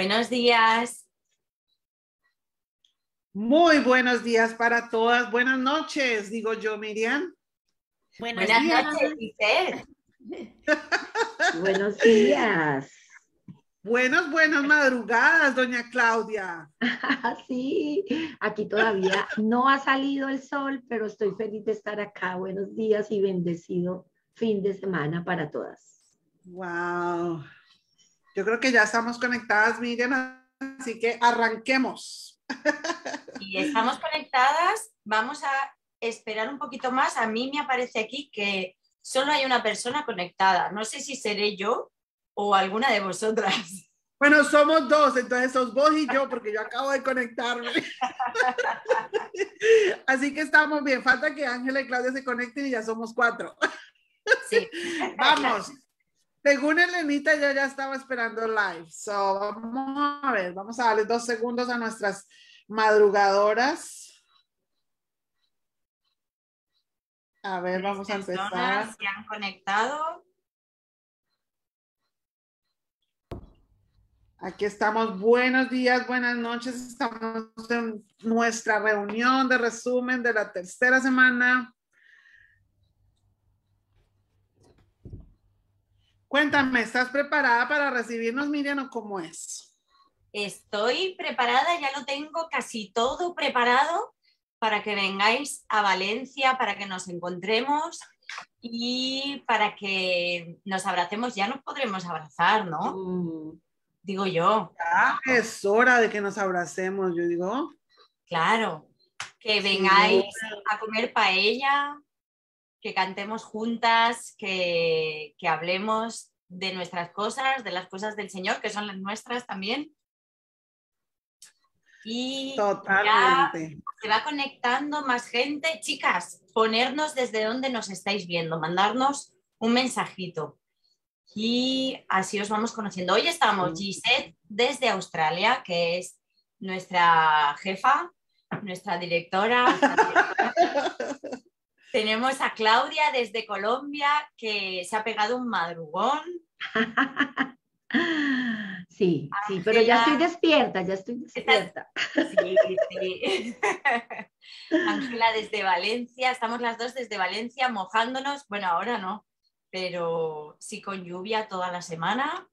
Buenos días. Muy buenos días para todas. Buenas noches, digo yo, Miriam. Buenas noches, Giselle. Buenos días. Buenas madrugadas, doña Claudia. Sí, aquí todavía no ha salido el sol, pero estoy feliz de estar acá. Buenos días y bendecido fin de semana para todas. Wow. Yo creo que ya estamos conectadas, Miriam, así que arranquemos. Y estamos conectadas. Vamos a esperar un poquito más. A mí me aparece aquí que solo hay una persona conectada. No sé si seré yo o alguna de vosotras. Bueno, somos dos, entonces sos vos y yo, porque yo acabo de conectarme. Así que estamos bien. Falta que Ángela y Claudia se conecten y ya somos 4. Sí. Vamos. Según Elenita, yo ya estaba esperando live. So, vamos a ver, vamos a darle 2 segundos a nuestras madrugadoras. A ver, vamos a empezar. Se han conectado. Aquí estamos. Buenos días, buenas noches. Estamos en nuestra reunión de resumen de la tercera semana. Cuéntame, ¿estás preparada para recibirnos, Miriam, o cómo es? Estoy preparada, ya lo tengo casi todo preparado para que vengáis a Valencia, para que nos encontremos y para que nos abracemos. Ya nos podremos abrazar, ¿no? Digo yo. Ya es hora de que nos abracemos, yo digo. Claro, que vengáis a comer paella, que cantemos juntas, que hablemos de nuestras cosas, de las cosas del Señor, que son las nuestras también. Y totalmente. ya se va conectando más gente. Chicas, ponernos desde donde nos estáis viendo, mandarnos un mensajito. Y así os vamos conociendo. Hoy estamos Gisette desde Australia, que es nuestra jefa, nuestra directora. Tenemos a Claudia desde Colombia, que se ha pegado un madrugón. Sí, Ángela, sí, pero ya estoy despierta, Sí, sí. Ángela desde Valencia, estamos las dos desde Valencia mojándonos. Bueno, ahora no, pero sí con lluvia toda la semana.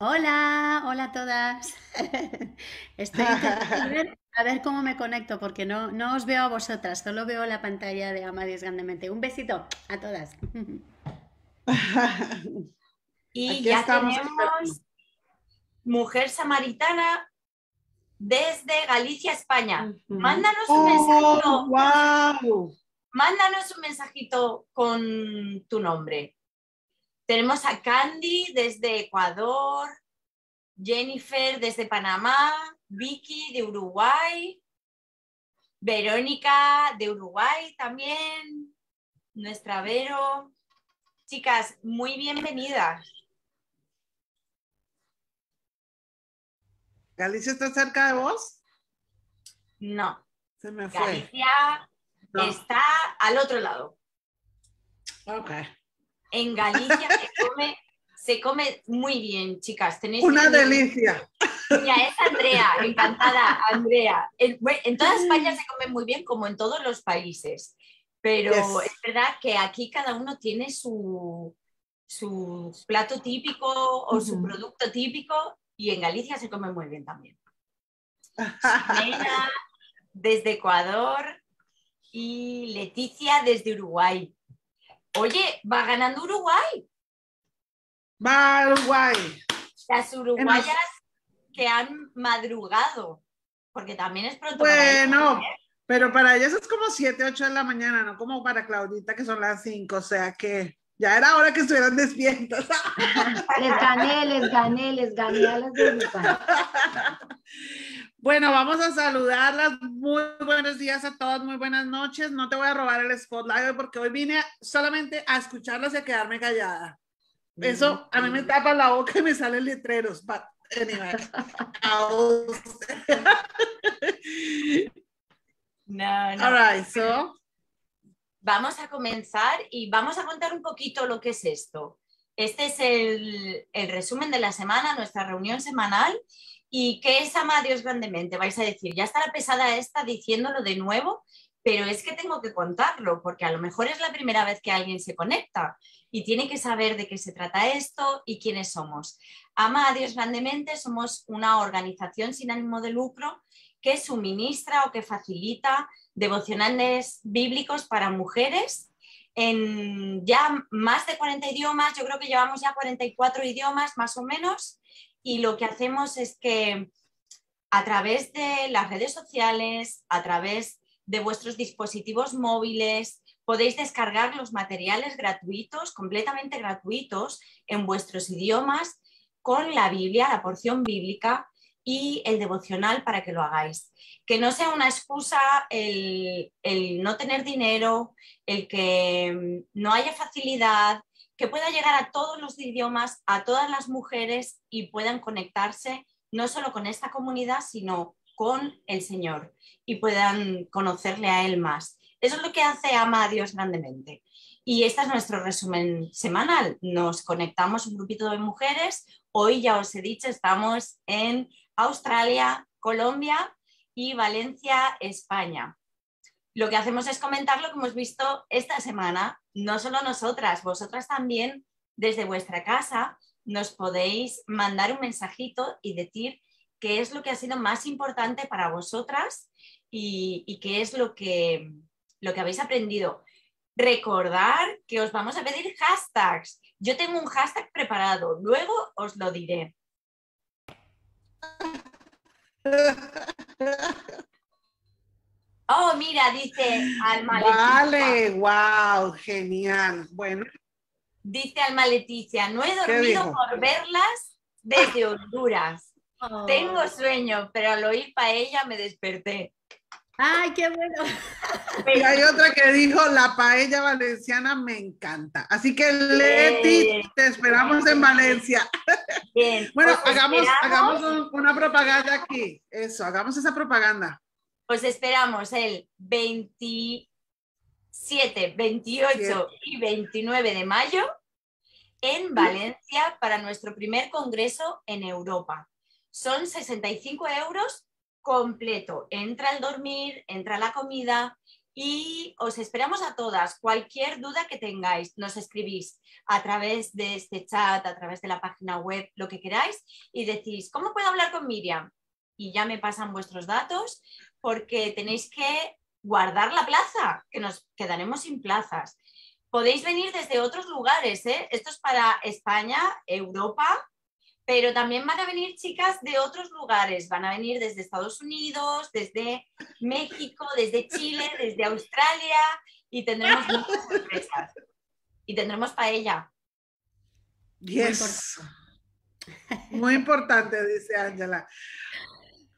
Hola, hola a todas. Estoy intentando a ver cómo me conecto porque no os veo a vosotras, solo veo la pantalla de Amadís Grandemente. Un besito a todas. Y aquí ya estamos tenemos mujer samaritana desde Galicia, España. Mándanos un mensajito. Wow. Mándanos un mensajito con tu nombre. Tenemos a Candy desde Ecuador, Jennifer desde Panamá, Vicky de Uruguay, Verónica de Uruguay también, nuestra Vero. Chicas, muy bienvenidas. ¿Galicia está cerca de vos? No. Se me fue. Galicia está al otro lado. Ok. En Galicia se come muy bien, chicas. Tenéis una delicia. Mira, es Andrea, encantada, Andrea. En toda España se come muy bien, como en todos los países. Pero es verdad que aquí cada uno tiene su plato típico o su producto típico, y en Galicia se come muy bien también. Ximena desde Ecuador y Leticia desde Uruguay. Oye, va ganando Uruguay. Va Uruguay. Las uruguayas que han madrugado, porque también es pronto. Bueno, pero para ellas es como 7, 8 de la mañana, no como para Claudita que son las 5, o sea que ya era hora que estuvieran despiertas. Les gané a las de Uruguay. Bueno, vamos a saludarlas. Muy buenos días a todas, muy buenas noches. No te voy a robar el spotlight porque hoy vine solamente a escucharlas y a quedarme callada. Eso a mí me tapa la boca y me salen letreros. But anyway. No. All right, so. Vamos a comenzar y vamos a contar un poquito lo que es esto. Este es el resumen de la semana, nuestra reunión semanal. ¿Y qué es Ama a Dios grandemente? Vais a decir, ya estará pesada esta diciéndolo de nuevo, pero es que tengo que contarlo, porque a lo mejor es la primera vez que alguien se conecta y tiene que saber de qué se trata esto y quiénes somos. Ama a Dios grandemente somos una organización sin ánimo de lucro que suministra o que facilita devocionales bíblicos para mujeres en ya más de 40 idiomas, yo creo que llevamos ya 44 idiomas más o menos, y lo que hacemos es que a través de las redes sociales, a través de vuestros dispositivos móviles, podéis descargar los materiales gratuitos, completamente gratuitos, en vuestros idiomas, con la Biblia, la porción bíblica y el devocional para que lo hagáis. Que no sea una excusa el no tener dinero, el que no haya facilidad, que pueda llegar a todos los idiomas, a todas las mujeres y puedan conectarse no solo con esta comunidad, sino con el Señor y puedan conocerle a Él más. Eso es lo que hace Ama a Dios grandemente. Y este es nuestro resumen semanal. Nos conectamos un grupito de mujeres. Hoy ya os he dicho, estamos en Australia, Colombia y Valencia, España. Lo que hacemos es comentar lo que hemos visto esta semana. No solo nosotras, vosotras también desde vuestra casa nos podéis mandar un mensajito y decir qué es lo que ha sido más importante para vosotras y qué es lo que habéis aprendido. Recordar que os vamos a pedir hashtags. Yo tengo un hashtag preparado, luego os lo diré. Oh, mira, dice Alma Leticia. Vale, wow, genial. Bueno. Dice Alma Leticia, no he dormido por verlas desde Honduras. Oh. Tengo sueño, pero al oír paella me desperté. ¡Ay, qué bueno! Y hay otra que dijo, la paella valenciana me encanta. Así que, Leti, te esperamos en Valencia. Bien. Bueno, hagamos una propaganda aquí. Eso, hagamos esa propaganda. Pues esperamos el 27, 28 y 29 de mayo en Valencia para nuestro primer congreso en Europa. Son 65 € completo. Entra el dormir, entra la comida y os esperamos a todas. Cualquier duda que tengáis, nos escribís a través de este chat, a través de la página web, lo que queráis y decís, ¿cómo puedo hablar con Miriam? Y ya me pasan vuestros datos porque tenéis que guardar la plaza, que nos quedaremos sin plazas. Podéis venir desde otros lugares, ¿eh? Esto es para España, Europa, pero también van a venir chicas de otros lugares. Van a venir desde Estados Unidos, desde México, desde Chile, desde Australia y tendremos muchas sorpresas. Y tendremos paella. Yes. Muy importante, dice Ángela.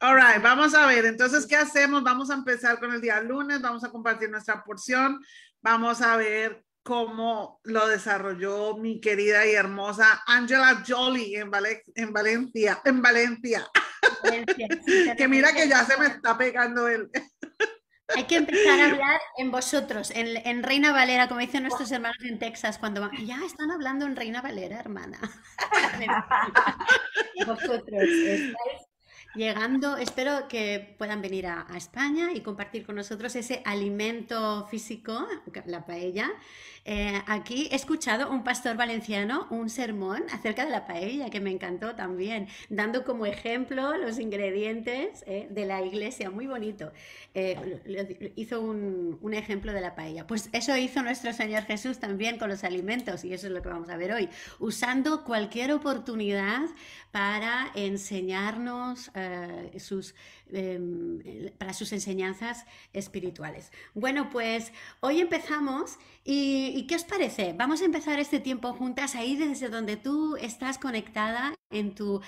All right, vamos a ver, entonces, ¿qué hacemos? Vamos a empezar con el día lunes, vamos a compartir nuestra porción, vamos a ver cómo lo desarrolló mi querida y hermosa Angela Jolie en Valencia. Que mira que ya se me está pegando el... Hay que empezar a hablar en vosotros, en Reina Valera, como dicen nuestros hermanos en Texas, cuando van, ya están hablando en Reina Valera, hermana. Vosotros estáis llegando, espero que puedan venir a España y compartir con nosotros ese alimento físico, la paella. Aquí he escuchado un pastor valenciano un sermón acerca de la paella que me encantó también, dando como ejemplo los ingredientes de la iglesia, muy bonito. Hizo un ejemplo de la paella. Pues eso hizo nuestro Señor Jesús también con los alimentos y eso es lo que vamos a ver hoy, usando cualquier oportunidad para enseñarnos para sus enseñanzas espirituales. Bueno, pues hoy empezamos y ¿qué os parece? Vamos a empezar este tiempo juntas ahí desde donde tú estás conectada en tu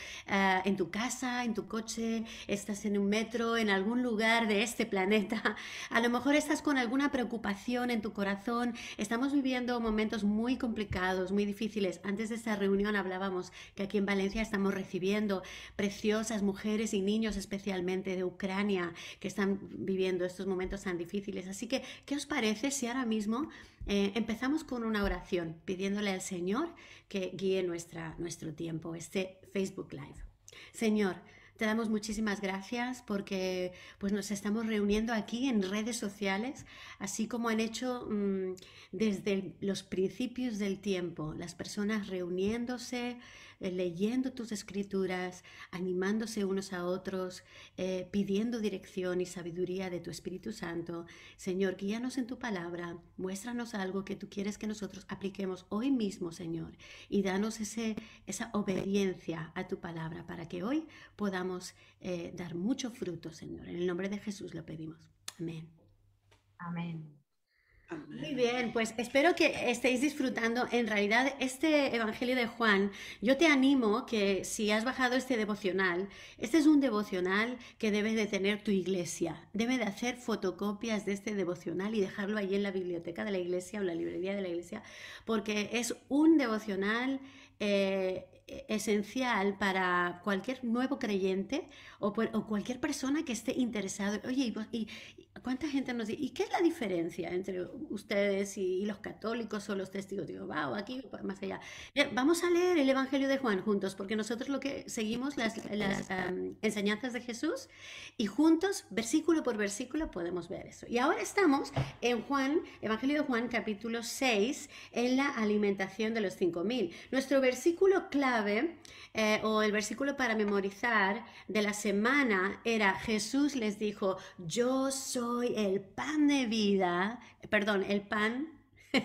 casa, en tu coche, estás en un metro, en algún lugar de este planeta. A lo mejor estás con alguna preocupación en tu corazón. Estamos viviendo momentos muy complicados, muy difíciles. Antes de esta reunión hablábamos que aquí en Valencia estamos recibiendo preciosas mujeres y niños especialmente gente de Ucrania que están viviendo estos momentos tan difíciles. Así que, ¿qué os parece si ahora mismo empezamos con una oración pidiéndole al Señor que guíe nuestro tiempo, este Facebook Live? Señor, te damos muchísimas gracias porque pues, nos estamos reuniendo aquí en redes sociales, así como han hecho desde los principios del tiempo, las personas reuniéndose, leyendo tus escrituras, animándose unos a otros, pidiendo dirección y sabiduría de tu Espíritu Santo. Señor, guíanos en tu palabra, muéstranos algo que tú quieres que nosotros apliquemos hoy mismo, Señor, y danos esa obediencia a tu palabra para que hoy podamos dar mucho fruto, Señor. En el nombre de Jesús lo pedimos. Amén. Amén. Muy bien, pues espero que estéis disfrutando. En realidad, este Evangelio de Juan, yo te animo que si has bajado este devocional, este es un devocional que debe de tener tu iglesia. Debe de hacer fotocopias de este devocional y dejarlo ahí en la biblioteca de la iglesia o la librería de la iglesia, porque es un devocional esencial para cualquier nuevo creyente o cualquier persona que esté interesado. Oye, y ¿cuánta gente nos dice? ¿Y qué es la diferencia entre ustedes y los católicos o los testigos? Digo, wow, aquí más allá. Vamos a leer el Evangelio de Juan juntos, porque nosotros lo que seguimos las enseñanzas de Jesús y juntos, versículo por versículo, podemos ver eso. Y ahora estamos en Juan, Evangelio de Juan, capítulo 6, en la alimentación de los 5.000. Nuestro versículo clave o el versículo para memorizar de la semana era: Jesús les dijo, yo soy el pan de vida, perdón, el pan,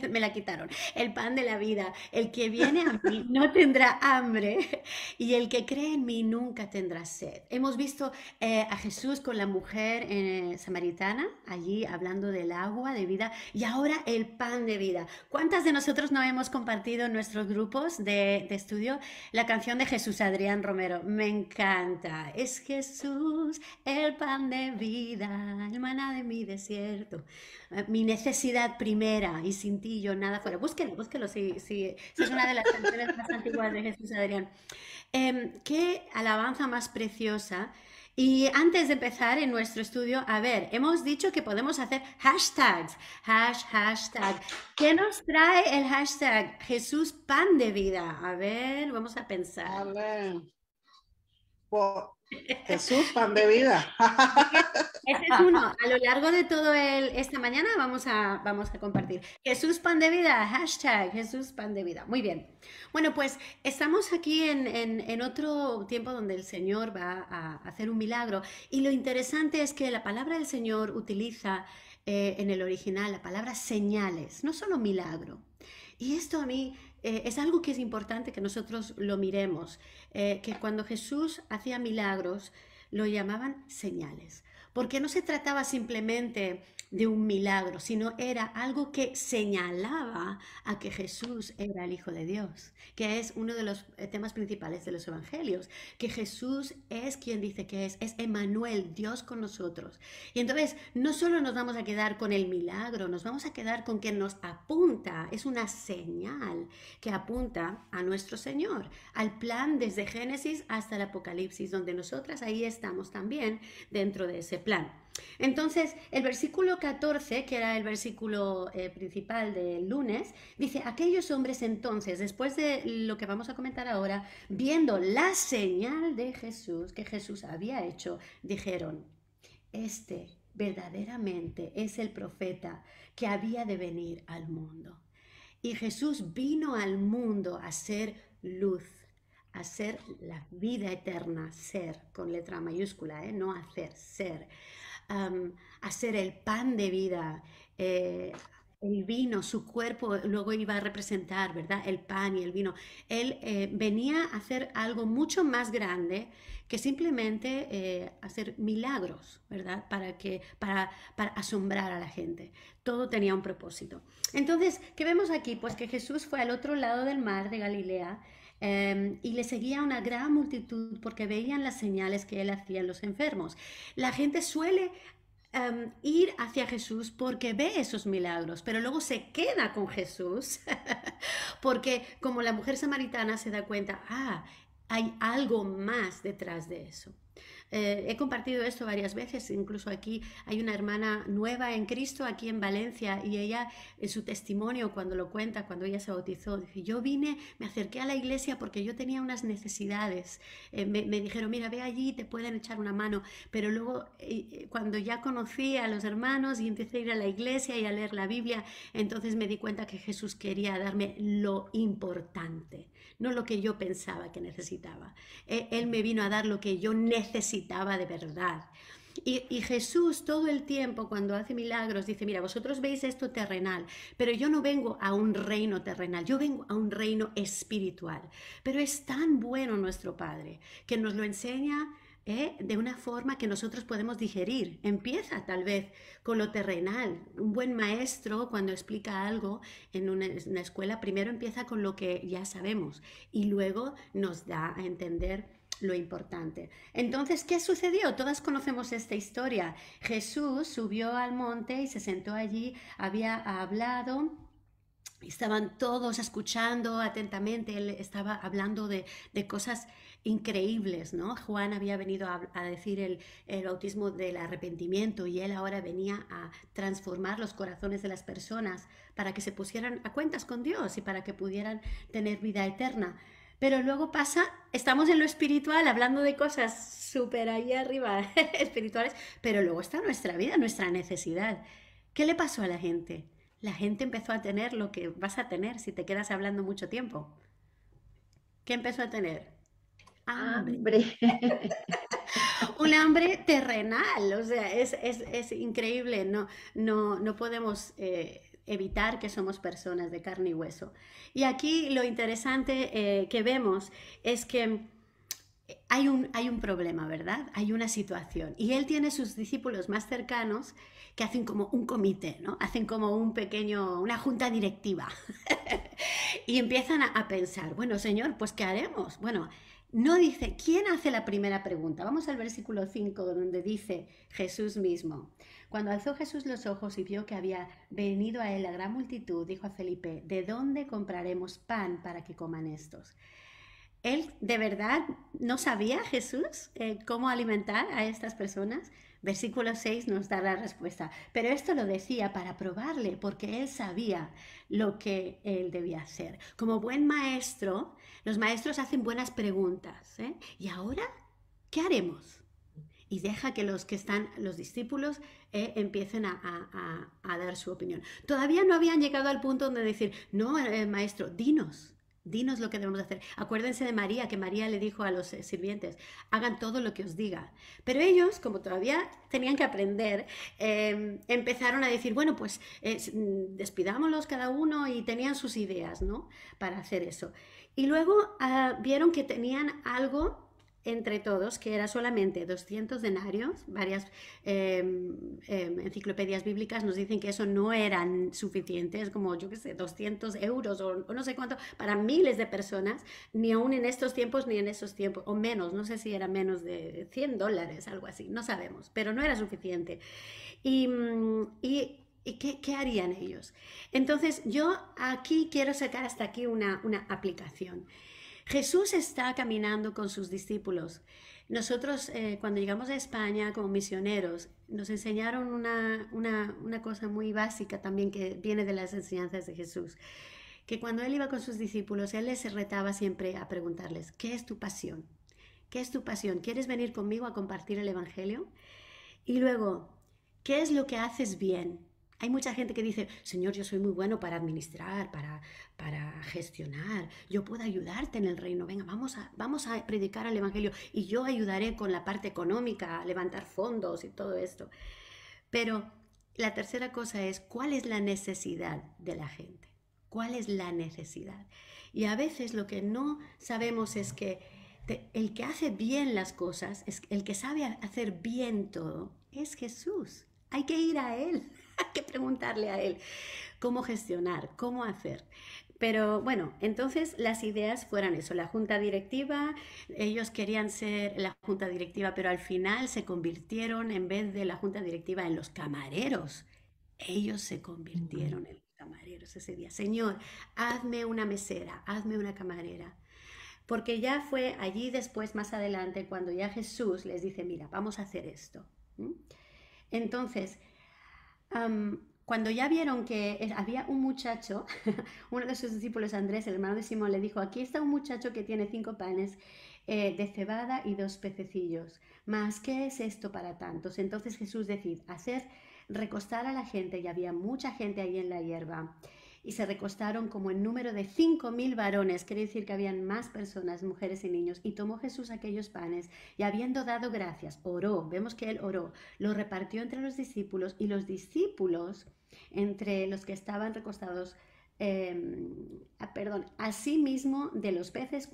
me la quitaron, el pan de la vida, el que viene a mí no tendrá hambre y el que cree en mí nunca tendrá sed. Hemos visto a Jesús con la mujer samaritana, allí hablando del agua de vida, y ahora el pan de vida. ¿Cuántas de nosotros no hemos compartido en nuestros grupos de estudio la canción de Jesús Adrián Romero? Me encanta. Es Jesús el pan de vida, el maná de mi desierto, mi necesidad primera, y sin ti yo nada fuera. Búsquelo, si es una de las canciones más antiguas de Jesús Adrián. Qué alabanza más preciosa. Y antes de empezar en nuestro estudio, a ver, hemos dicho que podemos hacer hashtags. Hashtag. ¿Qué nos trae el hashtag Jesús pan de vida? A ver, vamos a pensar. A ver. Jesús, pan de vida. Ese es uno. A lo largo de todo esta mañana vamos a compartir. Jesús pan de vida, hashtag Jesús pan de vida. Muy bien. Bueno, pues estamos aquí en otro tiempo donde el Señor va a hacer un milagro. Y lo interesante es que la palabra del Señor utiliza en el original la palabra señales, no solo milagro. Y esto a mí es algo que es importante que nosotros lo miremos, que cuando Jesús hacía milagros lo llamaban señales, porque no se trataba simplemente de un milagro, sino era algo que señalaba a que Jesús era el Hijo de Dios, que es uno de los temas principales de los evangelios, que Jesús es quien dice que es Emmanuel, Dios con nosotros. Y entonces no solo nos vamos a quedar con el milagro, nos vamos a quedar con que nos apunta, es una señal que apunta a nuestro Señor, al plan desde Génesis hasta el Apocalipsis, donde nosotras ahí estamos también dentro de ese plan. Entonces, el versículo 14, que era el versículo principal del lunes, dice: aquellos hombres entonces, después de lo que vamos a comentar ahora, viendo la señal de Jesús, que Jesús había hecho, dijeron: este verdaderamente es el profeta que había de venir al mundo. Y Jesús vino al mundo a ser luz, a ser la vida eterna, ser con letra mayúscula, no hacer, ser. A ser el pan de vida, el vino, su cuerpo luego iba a representar, ¿verdad? El pan y el vino. Él venía a hacer algo mucho más grande que simplemente hacer milagros, ¿verdad? Para asombrar a la gente. Todo tenía un propósito. Entonces, ¿qué vemos aquí? Pues que Jesús fue al otro lado del mar de Galilea, y le seguía una gran multitud porque veían las señales que él hacía en los enfermos. La gente suele ir hacia Jesús porque ve esos milagros, pero luego se queda con Jesús porque, como la mujer samaritana, se da cuenta, hay algo más detrás de eso. He compartido esto varias veces, incluso aquí hay una hermana nueva en Cristo, aquí en Valencia, y ella, en su testimonio, cuando lo cuenta, cuando ella se bautizó, dice, yo vine, me acerqué a la iglesia porque yo tenía unas necesidades. Me dijeron, mira, ve allí, te pueden echar una mano. Pero luego, cuando ya conocí a los hermanos y empecé a ir a la iglesia y a leer la Biblia, entonces me di cuenta que Jesús quería darme lo importante, no lo que yo pensaba que necesitaba. Él me vino a dar lo que yo necesitaba de verdad. Y Jesús todo el tiempo cuando hace milagros dice, mira, vosotros veis esto terrenal, pero yo no vengo a un reino terrenal, yo vengo a un reino espiritual. Pero es tan bueno nuestro Padre que nos lo enseña de una forma que nosotros podemos digerir. Empieza tal vez con lo terrenal. Un buen maestro cuando explica algo en una escuela primero empieza con lo que ya sabemos y luego nos da a entender lo importante. Entonces, ¿qué sucedió? Todas conocemos esta historia. Jesús subió al monte y se sentó allí, había hablado. Estaban todos escuchando atentamente, él estaba hablando de cosas increíbles, ¿no? Juan había venido a decir el bautismo del arrepentimiento y él ahora venía a transformar los corazones de las personas para que se pusieran a cuentas con Dios y para que pudieran tener vida eterna. Pero luego pasa, estamos en lo espiritual hablando de cosas súper ahí arriba espirituales, pero luego está nuestra vida, nuestra necesidad. ¿Qué le pasó a la gente? La gente empezó a tener lo que vas a tener si te quedas hablando mucho tiempo. ¿Qué empezó a tener? Hambre. Un hambre terrenal, o sea, es increíble, no podemos evitar que somos personas de carne y hueso. Y aquí lo interesante que vemos es que hay un problema, ¿verdad? Hay una situación. Y él tiene sus discípulos más cercanos que hacen como un comité, ¿no? Hacen como una junta directiva. Y empiezan a pensar, bueno, Señor, pues ¿qué haremos? Bueno, no dice, ¿quién hace la primera pregunta? Vamos al versículo 5, donde dice Jesús mismo. Cuando alzó Jesús los ojos y vio que había venido a él la gran multitud, dijo a Felipe, ¿de dónde compraremos pan para que coman estos? Él de verdad no sabía, Jesús, cómo alimentar a estas personas. Versículo 6 nos da la respuesta. Pero esto lo decía para probarle, porque él sabía lo que él debía hacer. Como buen maestro, los maestros hacen buenas preguntas. ¿Y ahora qué haremos? Y deja que los discípulos, empiecen a dar su opinión. Todavía no habían llegado al punto donde decir, no, maestro, dinos lo que debemos hacer. Acuérdense de María, que María le dijo a los sirvientes, hagan todo lo que os diga. Pero ellos, como todavía tenían que aprender, empezaron a decir, bueno, pues despidámoslos cada uno, y tenían sus ideas, ¿no? Para hacer eso. Y luego vieron que tenían algo entre todos, que era solamente 200 denarios. Varias enciclopedias bíblicas nos dicen que eso no eran suficientes, como yo qué sé, 200 euros o no sé cuánto, para miles de personas, ni aún en estos tiempos ni en esos tiempos, o menos, no sé si era menos de $100, algo así, no sabemos, pero no era suficiente. ¿Y qué harían ellos? Entonces yo aquí quiero sacar hasta aquí una aplicación. Jesús está caminando con sus discípulos. Nosotros, cuando llegamos a España como misioneros, nos enseñaron una cosa muy básica también, que viene de las enseñanzas de Jesús, que cuando él iba con sus discípulos, él les retaba siempre a preguntarles, ¿qué es tu pasión? ¿Qué es tu pasión? ¿Quieres venir conmigo a compartir el Evangelio? Y luego, ¿qué es lo que haces bien? Hay mucha gente que dice, Señor, yo soy muy bueno para administrar, para gestionar, yo puedo ayudarte en el reino, venga, vamos a predicar el Evangelio y yo ayudaré con la parte económica, a levantar fondos y todo esto. Pero la tercera cosa es, ¿cuál es la necesidad de la gente? ¿Cuál es la necesidad? Y a veces lo que no sabemos es que el que hace bien las cosas, el que sabe hacer bien todo, es Jesús. Hay que ir a Él. Hay que preguntarle a él cómo gestionar, cómo hacer. Pero bueno, entonces las ideas fueron eso, la junta directiva. Ellos querían ser la junta directiva, pero al final se convirtieron, en vez de la junta directiva, en los camareros. Ellos se convirtieron en los camareros ese día. Señor, hazme una mesera, hazme una camarera. porque ya fue allí después, más adelante, cuando ya Jesús les dice, mira, vamos a hacer esto. Entonces, cuando ya vieron que había un muchacho, uno de sus discípulos, Andrés, el hermano de Simón, le dijo, aquí está un muchacho que tiene 5 panes de cebada y 2 pececillos. Mas, ¿qué es esto para tantos? Entonces Jesús decide recostar a la gente, y había mucha gente ahí en la hierba. Y se recostaron como en número de 5.000 varones, quiere decir que habían más personas, mujeres y niños. Y tomó Jesús aquellos panes y habiendo dado gracias, oró, vemos que él oró, lo repartió entre los discípulos y los discípulos, entre los que estaban recostados, asimismo de los peces,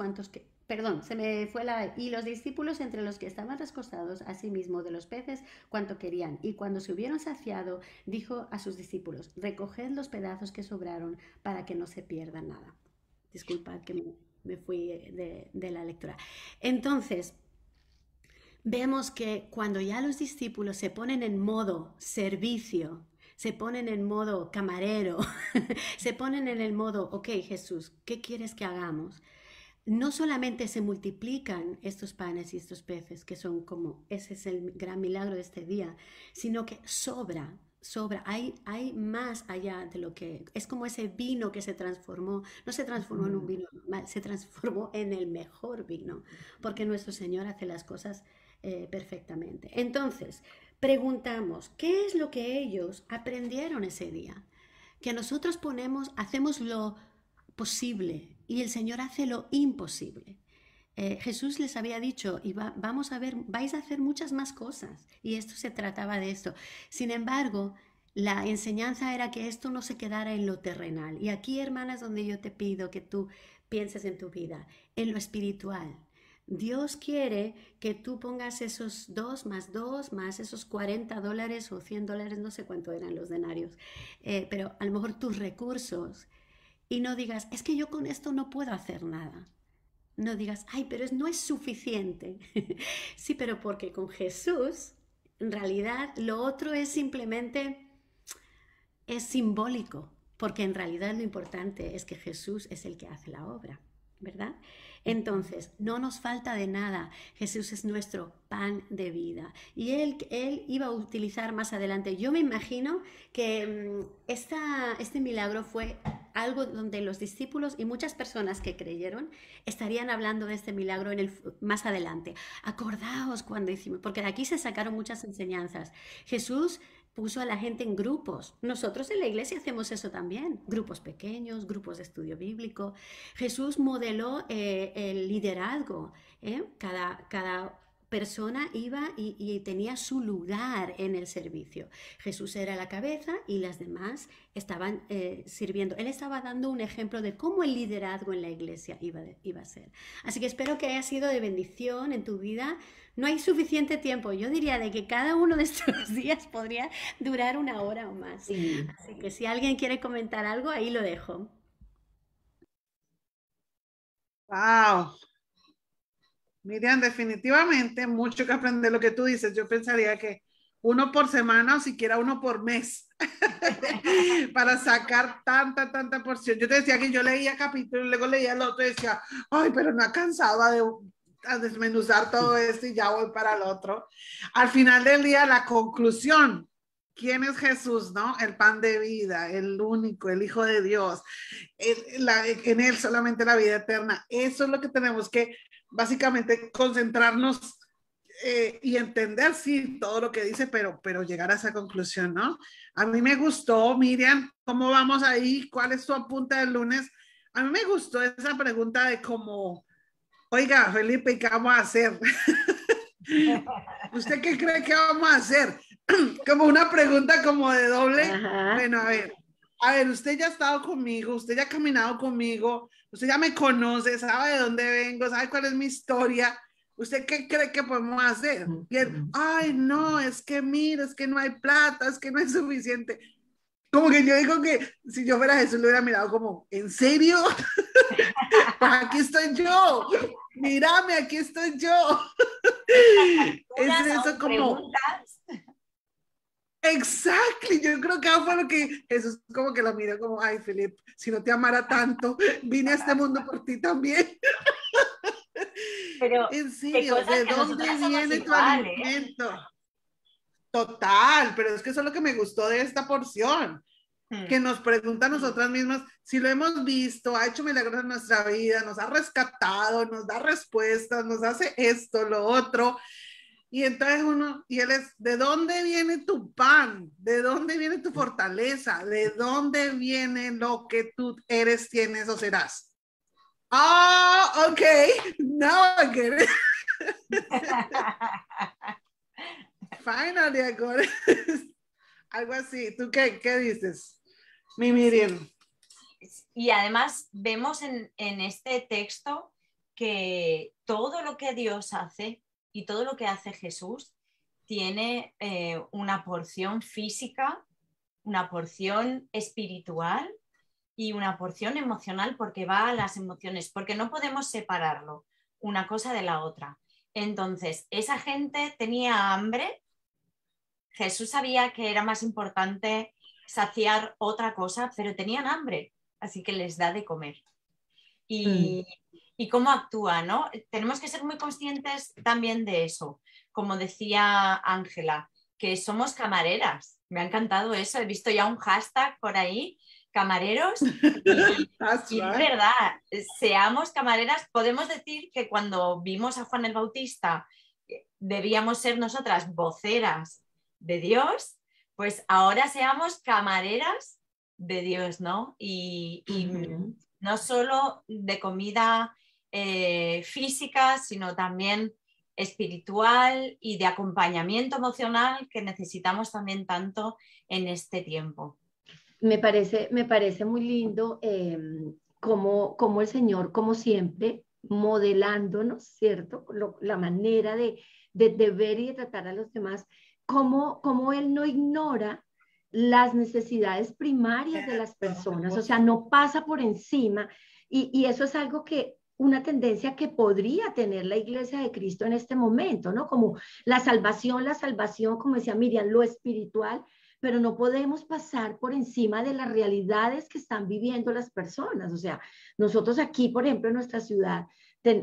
y los discípulos entre los que estaban recostados, asimismo de los peces, cuanto querían. Y cuando se hubieron saciado, dijo a sus discípulos, recoged los pedazos que sobraron para que no se pierda nada. Disculpad que me fui de la lectura. Entonces, vemos que cuando ya los discípulos se ponen en modo servicio, se ponen en modo camarero, se ponen en el modo, ok, Jesús, ¿qué quieres que hagamos? No solamente se multiplican estos panes y estos peces, que son como, ese es el gran milagro de este día, sino que sobra, hay más allá de lo que, es como ese vino que se transformó, no se transformó en un vino normal, se transformó en el mejor vino, porque nuestro Señor hace las cosas perfectamente. Entonces, preguntamos, ¿qué es lo que ellos aprendieron ese día? Que nosotros hacemos lo posible y el Señor hace lo imposible. Jesús les había dicho, vais a hacer muchas más cosas, y esto se trataba de esto. Sin embargo, la enseñanza era que esto no se quedara en lo terrenal. Y aquí, hermanas, donde yo te pido que tú pienses en tu vida, en lo espiritual. Dios quiere que tú pongas esos 2 más esos $40 o $100, no sé cuánto eran los denarios, pero a lo mejor tus recursos, y no digas, es que yo con esto no puedo hacer nada. No digas, ay, pero no es suficiente. Sí, pero porque con Jesús, en realidad, lo otro es simplemente, es simbólico, porque en realidad lo importante es que Jesús es el que hace la obra, ¿verdad? Entonces, no nos falta de nada. Jesús es nuestro pan de vida. Y él iba a utilizar más adelante. Yo me imagino que este milagro fue algo donde los discípulos y muchas personas que creyeron estarían hablando de este milagro más adelante. Acordaos cuando hicimos, porque de aquí se sacaron muchas enseñanzas. Jesús puso a la gente en grupos. Nosotros en la iglesia hacemos eso también. Grupos pequeños, grupos de estudio bíblico. Jesús modeló el liderazgo. Cada persona iba y tenía su lugar en el servicio. Jesús era la cabeza y las demás estaban sirviendo. Él estaba dando un ejemplo de cómo el liderazgo en la iglesia iba a ser. Así que espero que haya sido de bendición en tu vida. No hay suficiente tiempo. Yo diría de que cada uno de estos días podría durar 1 hora o más. Sí. Así que si alguien quiere comentar algo, ahí lo dejo. Wow. Miriam, definitivamente mucho que aprender lo que tú dices. Yo pensaría que 1 por semana o siquiera 1 por mes para sacar tanta porción. Yo te decía que yo leía capítulo y luego leía el otro y decía, ay, pero no alcanzaba a desmenuzar todo esto y ya voy para el otro. Al final del día, la conclusión, ¿quién es Jesús, no? El pan de vida, el único, el Hijo de Dios. En él solamente la vida eterna. Eso es lo que tenemos que básicamente concentrarnos y entender, sí, todo lo que dice, pero llegar a esa conclusión, ¿no? A mí me gustó, Miriam, ¿cómo vamos ahí? ¿Cuál es tu apunte del lunes? A mí me gustó esa pregunta de cómo, oiga, Felipe, ¿qué vamos a hacer? ¿Usted qué cree que vamos a hacer? Como una pregunta como de doble. Ajá. Bueno, a ver, usted ya ha estado conmigo, usted ya ha caminado conmigo, usted ya me conoce, sabe de dónde vengo, sabe cuál es mi historia. ¿Usted qué cree que podemos hacer? Y él, ay, no, es que mira, es que no hay plata, es que no es suficiente. Como que yo digo que si yo fuera Jesús, lo hubiera mirado como, ¿en serio? Pues aquí estoy yo, mírame, aquí estoy yo. Es eso como... Preguntas. Exacto, yo creo que fue lo que Jesús como que lo miró como, ay, Felipe, si no te amara tanto, vine a este mundo por ti también. Pero en qué serio, cosas ¿de que dónde nosotras somos viene tu igual, ¿eh? alimento? Total, pero es que eso es lo que me gustó de esta porción, que nos pregunta a nosotras mismas si lo hemos visto, ha hecho milagros en nuestra vida, nos ha rescatado, nos da respuestas, nos hace esto, lo otro. Y entonces y él es, ¿de dónde viene tu pan? ¿De dónde viene tu fortaleza? ¿De dónde viene lo que tú eres, tienes o serás? Ah, ok, now I get it. Finally, I got it. Algo así. ¿Tú qué dices? Mi Miriam. Y además vemos en este texto que todo lo que Dios hace y todo lo que hace Jesús tiene una porción física, una porción espiritual y una porción emocional, porque va a las emociones, porque no podemos separarlo una cosa de la otra. Entonces, esa gente tenía hambre. Jesús sabía que era más importante saciar otra cosa, pero tenían hambre, así que les da de comer. Y cómo actúa, ¿no? Tenemos que ser muy conscientes también de eso. Como decía Ángela, que somos camareras. Me ha encantado eso. He visto ya un hashtag por ahí, camareros. Y es verdad, seamos camareras. Podemos decir que cuando vimos a Juan el Bautista, debíamos ser nosotras voceras de Dios, pues ahora seamos camareras de Dios, ¿no? Y no solo de comida física, sino también espiritual y de acompañamiento emocional que necesitamos también tanto en este tiempo. Me parece muy lindo como el Señor, como siempre, modelándonos, ¿cierto? La manera de ver y de tratar a los demás, como Él no ignora las necesidades primarias de las personas, o sea, no pasa por encima, y eso es algo una tendencia que podría tener la Iglesia de Cristo en este momento, ¿no? Como la salvación, como decía Miriam, lo espiritual, pero no podemos pasar por encima de las realidades que están viviendo las personas. O sea, nosotros aquí, por ejemplo, en nuestra ciudad,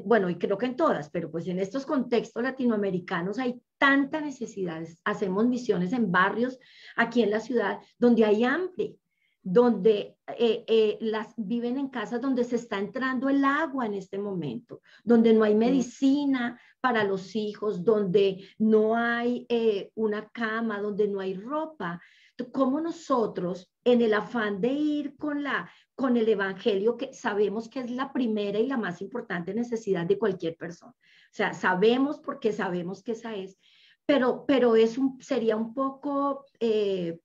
bueno, y creo que en todas, pero pues en estos contextos latinoamericanos hay tantas necesidades. Hacemos misiones en barrios aquí en la ciudad donde hay hambre, donde viven en casas donde se está entrando el agua en este momento, donde no hay medicina para los hijos, donde no hay una cama, donde no hay ropa. ¿Cómo nosotros, en el afán de ir con el evangelio, que sabemos que es la primera y la más importante necesidad de cualquier persona? O sea, sabemos porque sabemos que esa es, pero sería un poco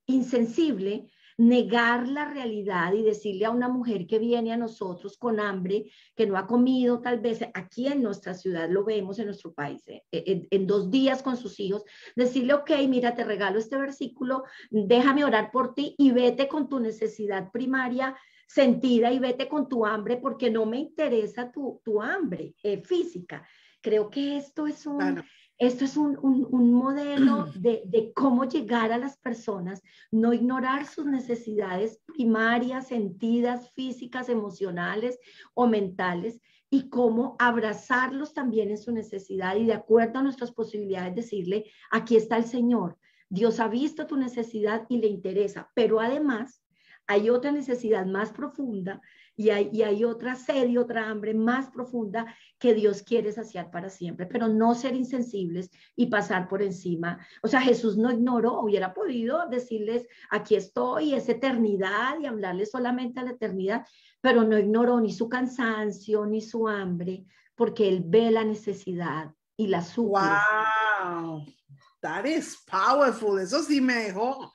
insensible negar la realidad y decirle a una mujer que viene a nosotros con hambre, que no ha comido, tal vez aquí en nuestra ciudad lo vemos en nuestro país, en 2 días con sus hijos, decirle, ok, mira, te regalo este versículo, déjame orar por ti y vete con tu necesidad primaria sentida y vete con tu hambre porque no me interesa tu hambre física. Creo que esto es un modelo de cómo llegar a las personas, no ignorar sus necesidades primarias, sentidas, físicas, emocionales o mentales, y cómo abrazarlos también en su necesidad y de acuerdo a nuestras posibilidades decirle, aquí está el Señor, Dios ha visto tu necesidad y le interesa, pero además hay otra necesidad más profunda y hay otra sed y otra hambre más profunda que Dios quiere saciar para siempre, pero no ser insensibles y pasar por encima. O sea, Jesús no ignoró, hubiera podido decirles, aquí estoy, es eternidad, y hablarles solamente a la eternidad, pero no ignoró ni su cansancio, ni su hambre, porque Él ve la necesidad y la suple. Wow, that is powerful. Eso sí me dejó.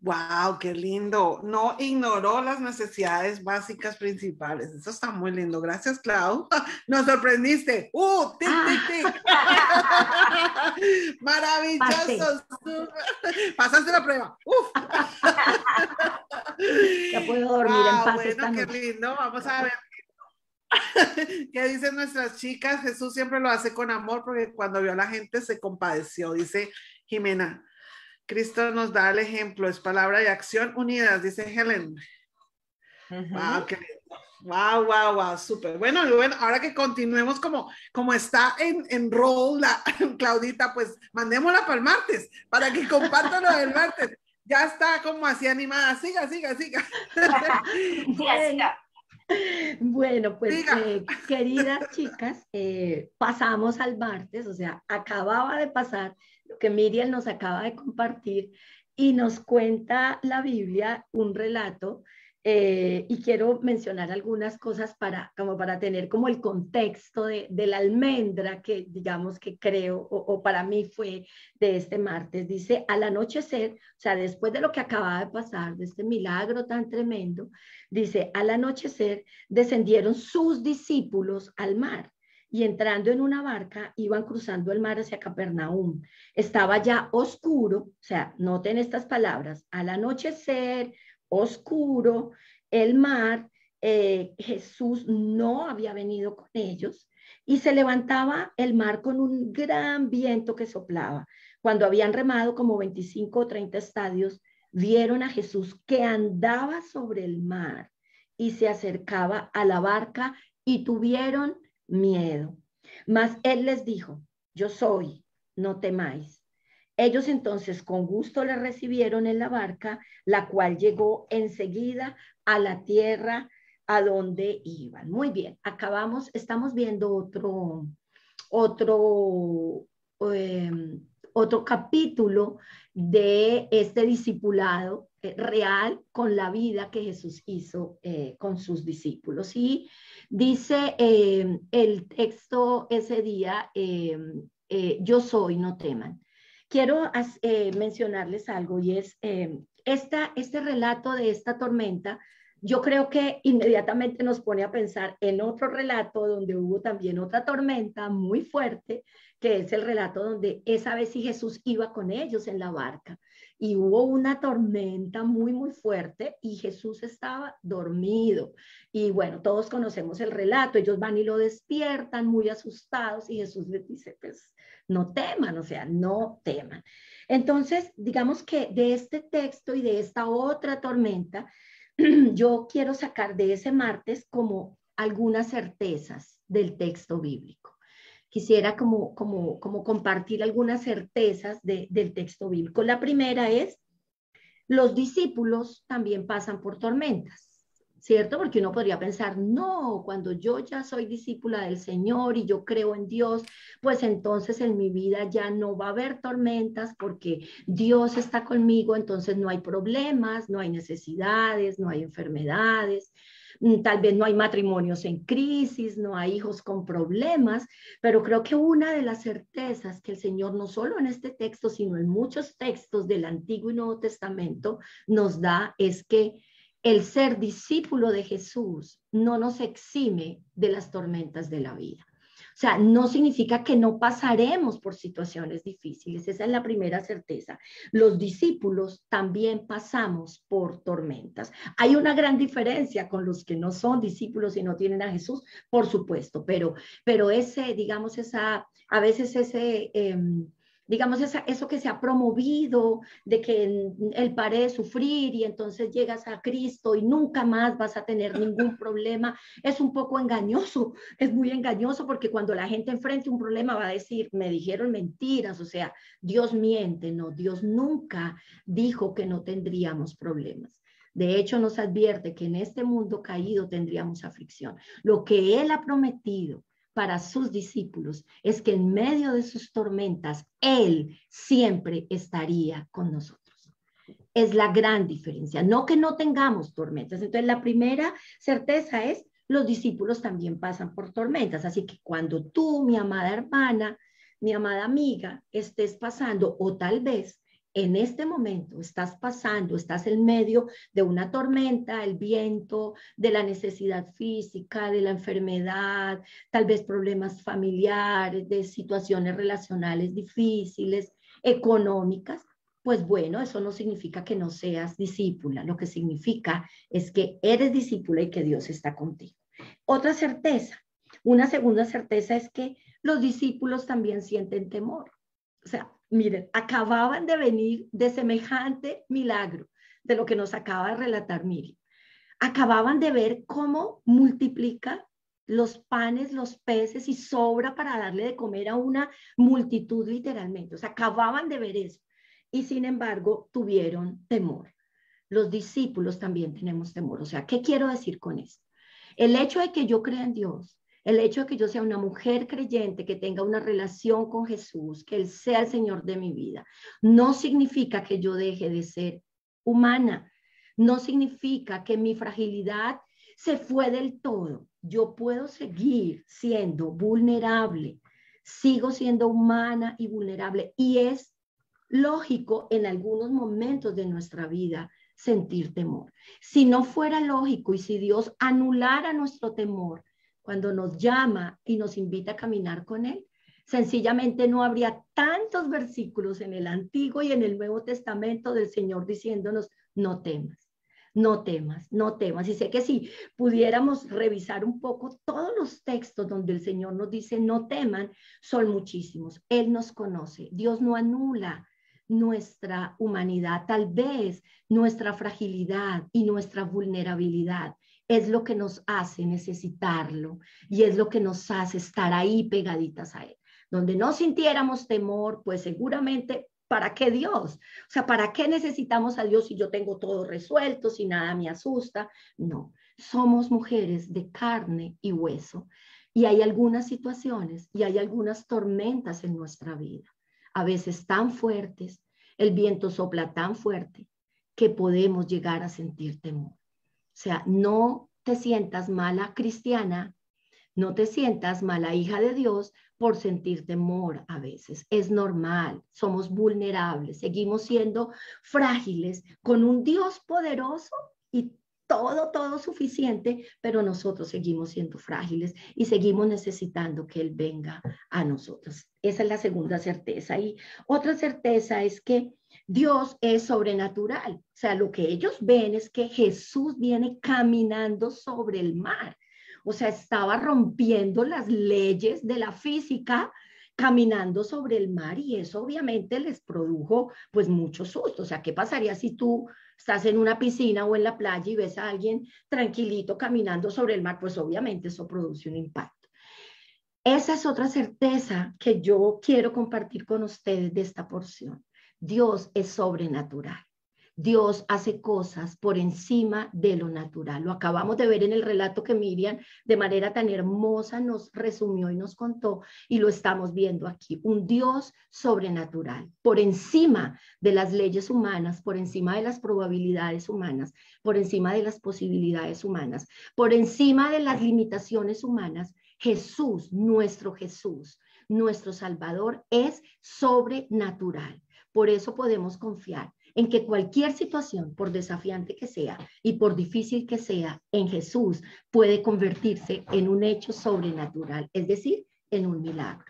Wow, qué lindo. No ignoró las necesidades básicas principales. Eso está muy lindo. Gracias, Clau. Nos sorprendiste. Tic, tic, tic. Maravilloso. Pasaste la prueba. Ya puedo dormir en paz esta noche. Qué lindo. Vamos a ver. ¿Qué dicen nuestras chicas? Jesús siempre lo hace con amor porque cuando vio a la gente se compadeció, dice Jimena. Cristo nos da el ejemplo, es palabra y acción unidas, dice Helen. Wow, qué lindo. Wow, wow, wow, súper. Bueno, ahora que continuemos como está en roll la Claudita, pues mandémosla para el martes, para que compartan lo del martes. Ya está como así animada. Siga. Siga. Bueno, pues Siga. queridas chicas, pasamos al martes, o sea, acababa de pasar lo que Miriam nos acaba de compartir y nos cuenta la Biblia, un relato, y quiero mencionar algunas cosas como para tener como el contexto de la almendra que digamos que creo o para mí fue de este martes. Dice, al anochecer, o sea, después de lo que acaba de pasar, de este milagro tan tremendo, dice, al anochecer descendieron sus discípulos al mar y entrando en una barca iban cruzando el mar hacia Capernaum. Estaba ya oscuro, o sea, noten estas palabras, al anochecer, oscuro, el mar, Jesús no había venido con ellos y se levantaba el mar con un gran viento que soplaba. Cuando habían remado como 25 o 30 estadios, vieron a Jesús que andaba sobre el mar y se acercaba a la barca y tuvieron miedo. Mas él les dijo, yo soy, no temáis. Ellos entonces con gusto le recibieron en la barca, la cual llegó enseguida a la tierra a donde iban. Muy bien, estamos viendo otro, eh, otro capítulo de este discipulado real con la vida que Jesús hizo con sus discípulos. Y dice el texto ese día, yo soy, no teman. Quiero mencionarles algo y es este relato de esta tormenta. Yo creo que inmediatamente nos pone a pensar en otro relato donde hubo también otra tormenta muy fuerte, que es el relato donde esa vez sí Jesús iba con ellos en la barca y hubo una tormenta muy, muy fuerte y Jesús estaba dormido. Y bueno, todos conocemos el relato, ellos van y lo despiertan muy asustados y Jesús les dice, pues no teman, o sea, no teman. Entonces, digamos que de este texto y de esta otra tormenta, yo quiero sacar de ese martes como algunas certezas del texto bíblico. Quisiera como compartir algunas certezas del texto bíblico. La primera es, los discípulos también pasan por tormentas. ¿Cierto? Porque uno podría pensar, no, cuando yo ya soy discípula del Señor y yo creo en Dios, pues entonces en mi vida ya no va a haber tormentas porque Dios está conmigo, entonces no hay problemas, no hay necesidades, no hay enfermedades, tal vez no hay matrimonios en crisis, no hay hijos con problemas, pero creo que una de las certezas que el Señor, no solo en este texto, sino en muchos textos del Antiguo y Nuevo Testamento, nos da es que el ser discípulo de Jesús no nos exime de las tormentas de la vida. O sea, no significa que no pasaremos por situaciones difíciles. Esa es la primera certeza. Los discípulos también pasamos por tormentas. Hay una gran diferencia con los que no son discípulos y no tienen a Jesús, por supuesto, pero ese, digamos, a veces ese... digamos, eso que se ha promovido de que el pare de sufrir y entonces llegas a Cristo y nunca más vas a tener ningún problema, es un poco engañoso, es muy engañoso porque cuando la gente enfrente un problema va a decir, me dijeron mentiras, o sea, Dios miente, no, Dios nunca dijo que no tendríamos problemas. De hecho, nos advierte que en este mundo caído tendríamos aflicción. Lo que Él ha prometido para sus discípulos es que en medio de sus tormentas, Él siempre estaría con nosotros. Es la gran diferencia, no que no tengamos tormentas. Entonces, la primera certeza es, los discípulos también pasan por tormentas. Así que cuando tú, mi amada hermana, mi amada amiga, estés pasando, o tal vez en este momento estás pasando, estás en medio de una tormenta, el viento, de la necesidad física, de la enfermedad, tal vez problemas familiares, de situaciones relacionales difíciles, económicas, pues bueno, eso no significa que no seas discípula, lo que significa es que eres discípula y que Dios está contigo. Otra certeza, una segunda certeza es que los discípulos también sienten temor. O sea, miren, acababan de venir de semejante milagro, de lo que nos acaba de relatar Miriam. acababan de ver cómo multiplica los panes, los peces y sobra para darle de comer a una multitud literalmente. O sea, acababan de ver eso. Y sin embargo, tuvieron temor. Los discípulos también tenemos temor. O sea, ¿qué quiero decir con esto? El hecho de que yo crea en Dios, el hecho de que yo sea una mujer creyente, que tenga una relación con Jesús, que Él sea el Señor de mi vida, no significa que yo deje de ser humana. No significa que mi fragilidad se fue del todo. Yo puedo seguir siendo vulnerable, sigo siendo humana y vulnerable. Y es lógico en algunos momentos de nuestra vida sentir temor. Si no fuera lógico y si Dios anulara nuestro temor cuando nos llama y nos invita a caminar con Él, sencillamente no habría tantos versículos en el Antiguo y en el Nuevo Testamento del Señor diciéndonos, no temas. No temas, no temas. Y sé que si pudiéramos revisar un poco todos los textos donde el Señor nos dice no teman, son muchísimos. Él nos conoce. Dios no anula nuestra humanidad. Tal vez nuestra fragilidad y nuestra vulnerabilidad es lo que nos hace necesitarlo y es lo que nos hace estar ahí pegaditas a Él. Donde no sintiéramos temor, pues seguramente, ¿para qué Dios? O sea, ¿para qué necesitamos a Dios si yo tengo todo resuelto, si nada me asusta? No, somos mujeres de carne y hueso. Y hay algunas situaciones y hay algunas tormentas en nuestra vida, a veces tan fuertes, el viento sopla tan fuerte que podemos llegar a sentir temor. O sea, no te sientas mala cristiana, no te sientas mala hija de Dios por sentir temor a veces. Es normal, somos vulnerables, seguimos siendo frágiles con un Dios poderoso y todo suficiente, pero nosotros seguimos siendo frágiles y seguimos necesitando que Él venga a nosotros. Esa es la segunda certeza. Y otra certeza es que Dios es sobrenatural. O sea, lo que ellos ven es que Jesús viene caminando sobre el mar. O sea, estaba rompiendo las leyes de la física, caminando sobre el mar, y eso obviamente les produjo pues mucho susto. O sea, ¿qué pasaría si tú estás en una piscina o en la playa y ves a alguien tranquilito caminando sobre el mar? Pues obviamente eso produce un impacto. Esa es otra certeza que yo quiero compartir con ustedes de esta porción. Dios es sobrenatural. Dios hace cosas por encima de lo natural. Lo acabamos de ver en el relato que Miriam de manera tan hermosa nos resumió y nos contó, y lo estamos viendo aquí. Un Dios sobrenatural, por encima de las leyes humanas, por encima de las probabilidades humanas, por encima de las posibilidades humanas, por encima de las limitaciones humanas. Jesús, nuestro Salvador, es sobrenatural. Por eso podemos confiar en que cualquier situación, por desafiante que sea y por difícil que sea, en Jesús puede convertirse en un hecho sobrenatural, es decir, en un milagro.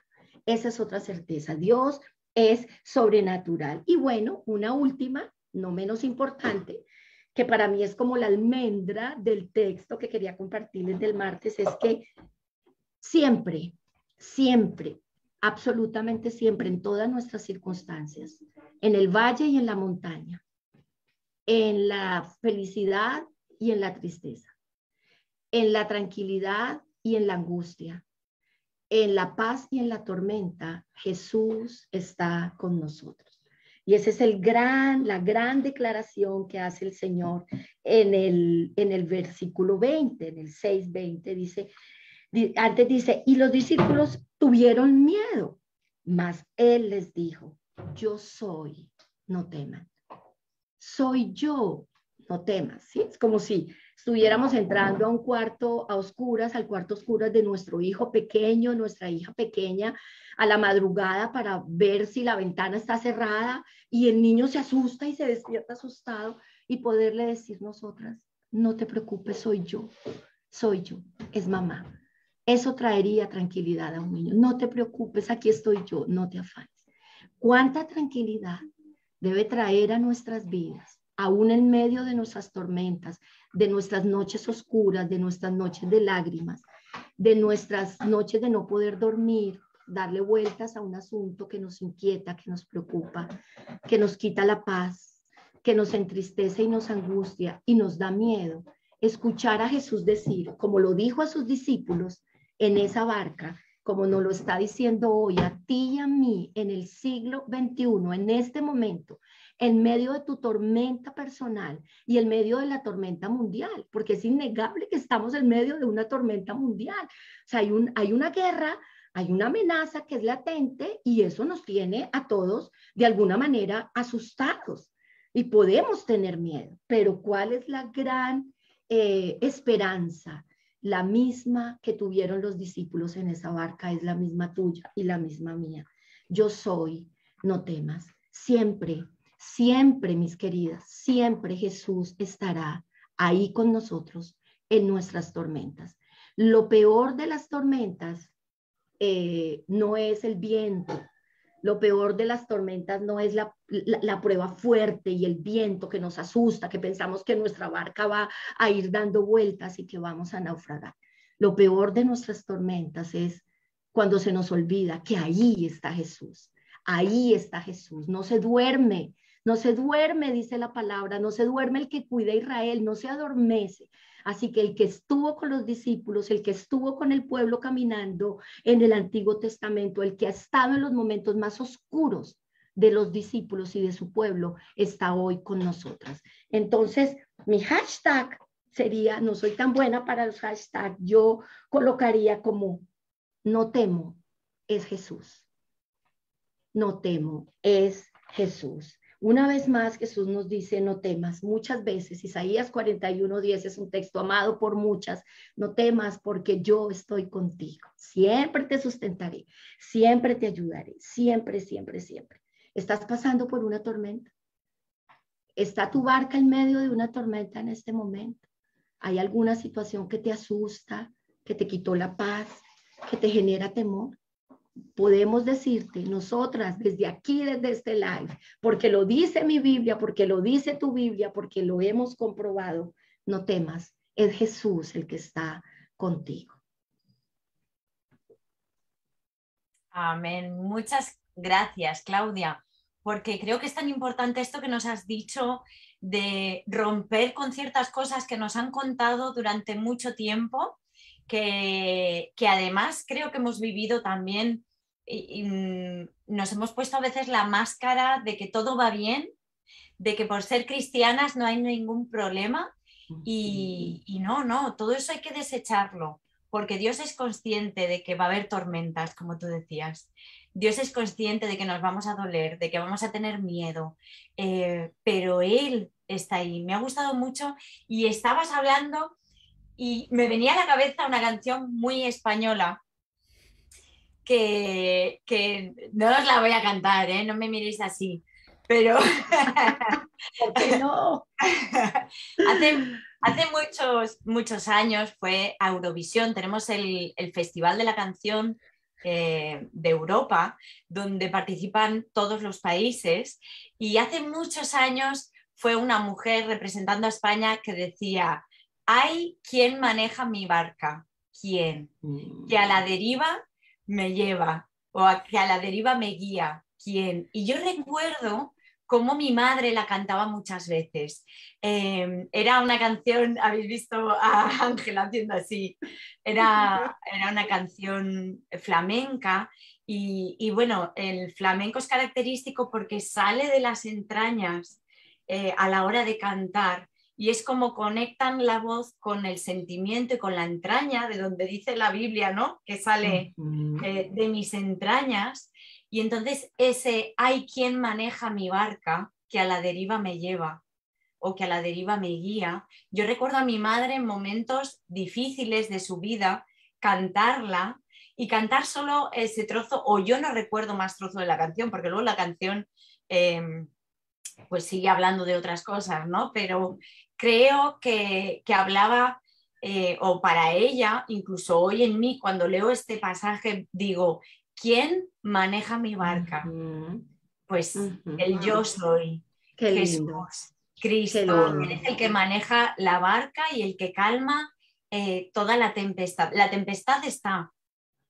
Esa es otra certeza. Dios es sobrenatural. Y bueno, una última, no menos importante, que para mí es como la almendra del texto que quería compartirles del martes, es que siempre, absolutamente siempre, en todas nuestras circunstancias, en el valle y en la montaña, en la felicidad y en la tristeza, en la tranquilidad y en la angustia, en la paz y en la tormenta, Jesús está con nosotros. Y esa es la gran declaración que hace el Señor en el versículo 20, en el 6:20, antes dice, y los discípulos tuvieron miedo, mas Él les dijo, yo soy, no teman. Soy yo, no temas. ¿Sí? Es como si estuviéramos entrando a un cuarto a oscuras, al cuarto oscuras de nuestro hijo pequeño, nuestra hija pequeña, a la madrugada para ver si la ventana está cerrada, y el niño se asusta y se despierta asustado, y poderle decir nosotras, no te preocupes, soy yo, es mamá. Eso traería tranquilidad a un niño. No te preocupes, aquí estoy yo, no te afanes. ¿Cuánta tranquilidad debe traer a nuestras vidas, aún en medio de nuestras tormentas, de nuestras noches oscuras, de nuestras noches de lágrimas, de nuestras noches de no poder dormir, darle vueltas a un asunto que nos inquieta, que nos preocupa, que nos quita la paz, que nos entristece y nos angustia y nos da miedo? escuchar a Jesús decir, como lo dijo a sus discípulos en esa barca, como nos lo está diciendo hoy a ti y a mí en el siglo XXI, en este momento, en medio de tu tormenta personal y en medio de la tormenta mundial, porque es innegable que estamos en medio de una tormenta mundial. O sea, hay una guerra, hay una amenaza que es latente y eso nos tiene a todos de alguna manera asustados y podemos tener miedo. Pero ¿cuál es la gran esperanza? La misma que tuvieron los discípulos en esa barca es la misma tuya y la misma mía. Yo soy, no temas. Siempre, siempre, mis queridas, siempre Jesús estará ahí con nosotros en nuestras tormentas. Lo peor de las tormentas no es el viento. Lo peor de las tormentas no es la prueba fuerte y el viento que nos asusta, que pensamos que nuestra barca va a ir dando vueltas y que vamos a naufragar. Lo peor de nuestras tormentas es cuando se nos olvida que ahí está Jesús. Ahí está Jesús. No se duerme, dice la palabra, no se duerme el que cuida a Israel, no se adormece. Así que el que estuvo con los discípulos, el que estuvo con el pueblo caminando en el Antiguo Testamento, el que ha estado en los momentos más oscuros de los discípulos y de su pueblo, está hoy con nosotras. Entonces, mi hashtag sería, no soy tan buena para los hashtags, yo colocaría como, no temo, es Jesús. No temo, es Jesús. Una vez más, Jesús nos dice, no temas. Muchas veces, Isaías 41:10 es un texto amado por muchas. No temas porque yo estoy contigo. Siempre te sustentaré, siempre te ayudaré, siempre, siempre, siempre. ¿Estás pasando por una tormenta? ¿Está tu barca en medio de una tormenta en este momento? ¿Hay alguna situación que te asusta, que te quitó la paz, que te genera temor? Podemos decirte nosotras desde aquí, desde este live, porque lo dice mi Biblia, porque lo dice tu Biblia, porque lo hemos comprobado, no temas, es Jesús el que está contigo. Amén. Muchas gracias, Claudia, porque creo que es tan importante esto que nos has dicho de romper con ciertas cosas que nos han contado durante mucho tiempo, que además creo que hemos vivido también y nos hemos puesto a veces la máscara de que todo va bien, de que por ser cristianas no hay ningún problema y no, todo eso hay que desecharlo, porque Dios es consciente de que va a haber tormentas, como tú decías. Dios es consciente de que nos vamos a doler, de que vamos a tener miedo, pero Él está ahí. Me ha gustado mucho y estabas hablando y me venía a la cabeza una canción muy española que no os la voy a cantar, no me miréis así, pero ¿por qué no? hace muchos años fue a Eurovisión, tenemos el Festival de la Canción de Europa, donde participan todos los países, y hace muchos años fue una mujer representando a España que decía: hay quien maneja mi barca, ¿quién? Que a la deriva me lleva o que a la deriva me guía, ¿quién? Y yo recuerdo cómo mi madre la cantaba muchas veces. Era una canción, habéis visto a Ángela haciendo así, era una canción flamenca y bueno, el flamenco es característico porque sale de las entrañas a la hora de cantar. Y es como conectan la voz con el sentimiento y con la entraña, de donde dice la Biblia, ¿no? Que sale de mis entrañas. Y entonces ese hay quien maneja mi barca, que a la deriva me lleva o que a la deriva me guía. Yo recuerdo a mi madre en momentos difíciles de su vida cantarla y cantar solo ese trozo, o yo no recuerdo más trozo de la canción, porque luego la canción pues sigue hablando de otras cosas, ¿no? Pero creo que hablaba, o para ella, incluso hoy en mí, cuando leo este pasaje, digo, ¿quién maneja mi barca? Pues el yo soy, Qué Jesús, lindo. Cristo, Él es el que maneja la barca y el que calma toda la tempestad. La tempestad está,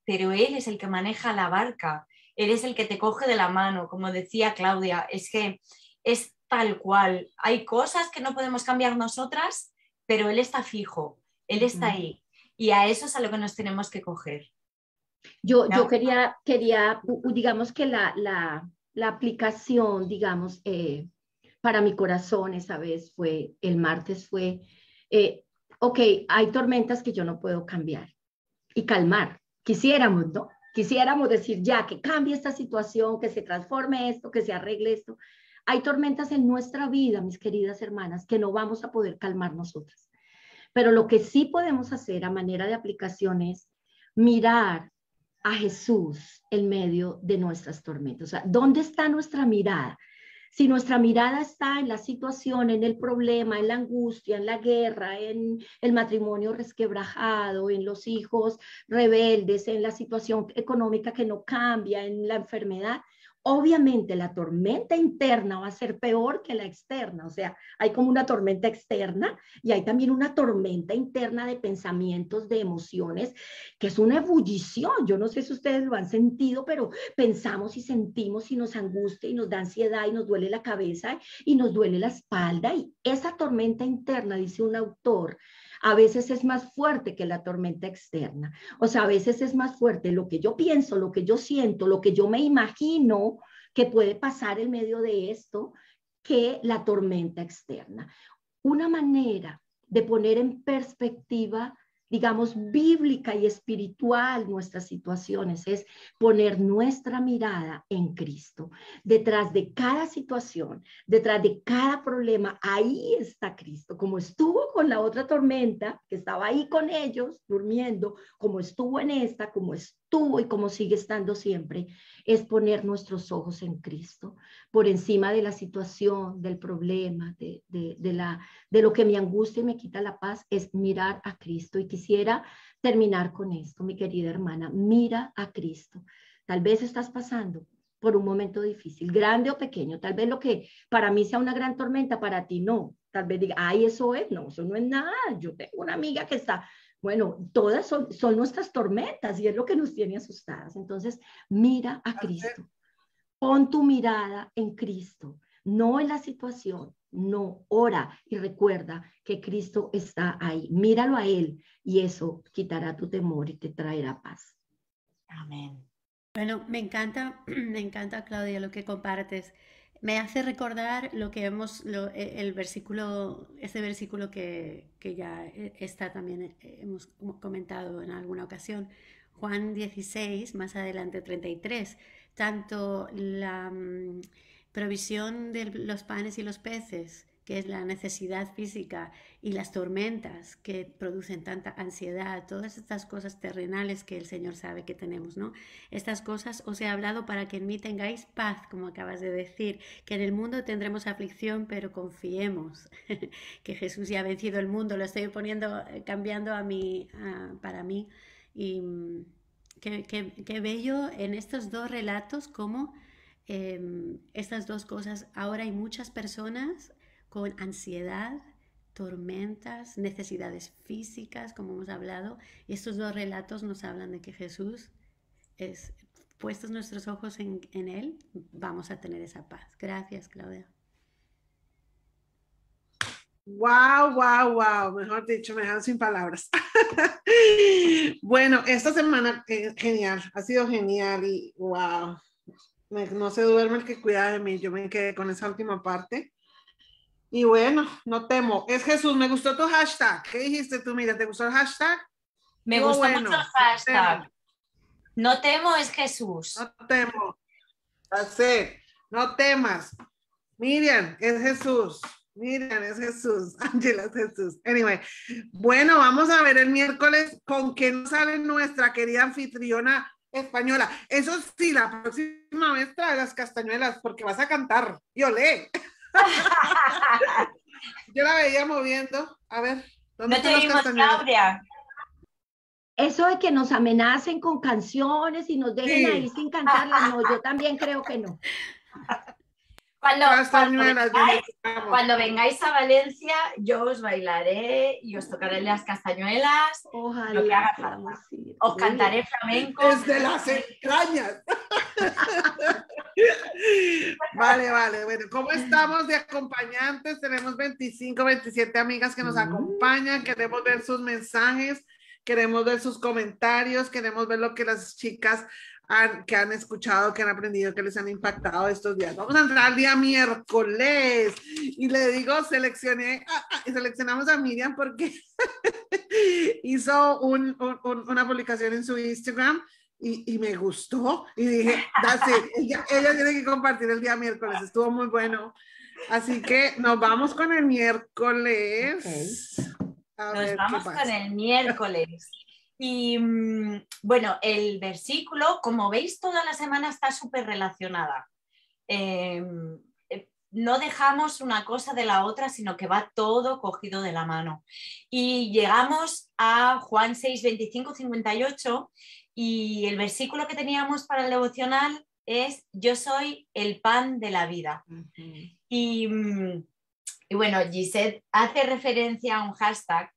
pero Él es el que maneja la barca, Él es el que te coge de la mano, como decía Claudia, es que es tal cual. Hay cosas que no podemos cambiar nosotras, pero Él está fijo, Él está ahí. Y a eso es a lo que nos tenemos que coger. Yo quería, digamos que la aplicación, digamos, para mi corazón esa vez fue, el martes fue, ok, hay tormentas que yo no puedo cambiar y calmar. Quisiéramos, ¿no? Quisiéramos decir ya que cambie esta situación, que se transforme esto, que se arregle esto. Hay tormentas en nuestra vida, mis queridas hermanas, que no vamos a poder calmar nosotras. Pero lo que sí podemos hacer a manera de aplicación es mirar a Jesús en medio de nuestras tormentas. O sea, ¿dónde está nuestra mirada? Si nuestra mirada está en la situación, en el problema, en la angustia, en la guerra, en el matrimonio resquebrajado, en los hijos rebeldes, en la situación económica que no cambia, en la enfermedad, obviamente la tormenta interna va a ser peor que la externa. O sea, hay como una tormenta externa y hay también una tormenta interna de pensamientos, de emociones, que es una ebullición. Yo no sé si ustedes lo han sentido, pero pensamos y sentimos y nos angustia y nos da ansiedad y nos duele la cabeza y nos duele la espalda. Y esa tormenta interna, dice un autor, a veces es más fuerte que la tormenta externa. O sea, a veces es más fuerte lo que yo pienso, lo que yo siento, lo que yo me imagino que puede pasar en medio de esto, que la tormenta externa. Una manera de poner en perspectiva, digamos, bíblica y espiritual nuestras situaciones es poner nuestra mirada en Cristo. Detrás de cada situación, detrás de cada problema, ahí está Cristo. Como estuvo con la otra tormenta, que estaba ahí con ellos, durmiendo, como estuvo en esta, como estuvo y como sigue estando siempre, es poner nuestros ojos en Cristo, por encima de la situación, del problema, de lo que me angustia y me quita la paz, es mirar a Cristo. Y quisiera terminar con esto, mi querida hermana, mira a Cristo. Tal vez estás pasando por un momento difícil, grande o pequeño, tal vez lo que para mí sea una gran tormenta, para ti no, tal vez diga, ay, eso no es nada, yo tengo una amiga que está, bueno, todas son nuestras tormentas y es lo que nos tiene asustadas. Entonces, mira a Cristo, pon tu mirada en Cristo, no en la situación, no, ora y recuerda que Cristo está ahí, míralo a Él y eso quitará tu temor y te traerá paz. Amén. Bueno, me encanta, Claudia, lo que compartes. Me hace recordar lo que el versículo, ese versículo que ya está también, hemos comentado en alguna ocasión, Juan 16, más adelante 33, tanto la provisión de los panes y los peces, que es la necesidad física, y las tormentas que producen tanta ansiedad, todas estas cosas terrenales que el Señor sabe que tenemos, ¿no? Estas cosas os he hablado para que en mí tengáis paz, como acabas de decir, que en el mundo tendremos aflicción, pero confiemos que Jesús ya ha vencido el mundo. Lo estoy cambiando para mí. Y qué bello en estos dos relatos, como estas dos cosas. Ahora hay muchas personas con ansiedad, tormentas, necesidades físicas, como hemos hablado, y estos dos relatos nos hablan de que Jesús es, puestos nuestros ojos en Él, vamos a tener esa paz. Gracias, Claudia. Wow. Mejor dicho, me dejan sin palabras. Bueno, esta semana genial, ha sido genial y wow. No se duerme el que cuida de mí. Yo me quedé con esa última parte. Y bueno, no temo. Es Jesús. Me gustó tu hashtag. ¿Qué dijiste tú? Mira, ¿te gustó el hashtag? Me gustó mucho el hashtag. No temo, es Jesús. No temo. No temas. Miriam, es Jesús. Miriam, es Jesús. Ángela, es Jesús. Anyway, bueno, vamos a ver el miércoles con qué nos sale nuestra querida anfitriona española. Eso sí, la próxima vez trae las castañuelas porque vas a cantar. Y olé. Yo la veía moviendo. A ver, ¿dónde no te vimos, Claudia? Eso de que nos amenacen con canciones y nos dejen ahí sin cantarlas, no, yo también creo que no. Cuando vengáis a Valencia, yo os bailaré y os tocaré las castañuelas. Ojalá. Lo que haga falta. Os cantaré flamenco. Desde las entrañas. Vale, vale. Bueno, ¿cómo estamos de acompañantes? Tenemos 25, 27 amigas que nos acompañan. Queremos ver sus mensajes, queremos ver sus comentarios, queremos ver lo que las chicas que han escuchado, que han aprendido, que les han impactado estos días. Vamos a entrar al día miércoles y le digo, seleccionamos a Miriam porque hizo una publicación en su Instagram y me gustó y dije, ella tiene que compartir el día miércoles, estuvo muy bueno. Así que nos vamos con el miércoles. Nos vamos con el miércoles. Y bueno, el versículo, como veis, toda la semana está súper relacionada. No dejamos una cosa de la otra, sino que va todo cogido de la mano. Y llegamos a Juan 6, 25, 58, y el versículo que teníamos para el devocional es: yo soy el pan de la vida. Y bueno, Gisette hace referencia a un hashtag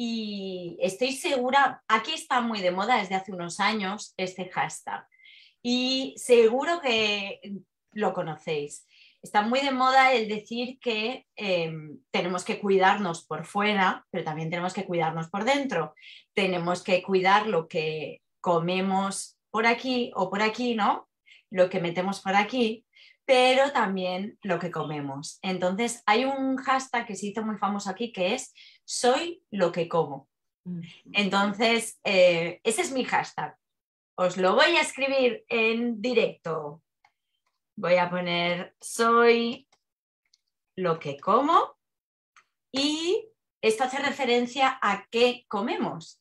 y estoy segura, aquí está muy de moda desde hace unos años este hashtag y seguro que lo conocéis. Está muy de moda el decir que tenemos que cuidarnos por fuera, pero también tenemos que cuidarnos por dentro. Tenemos que cuidar lo que comemos por aquí o por aquí, ¿no? Lo que metemos por aquí, pero también lo que comemos. Entonces, hay un hashtag que se hizo muy famoso aquí que es soy lo que como. Entonces, ese es mi hashtag. Os lo voy a escribir en directo. Voy a poner soy lo que como y esto hace referencia a qué comemos.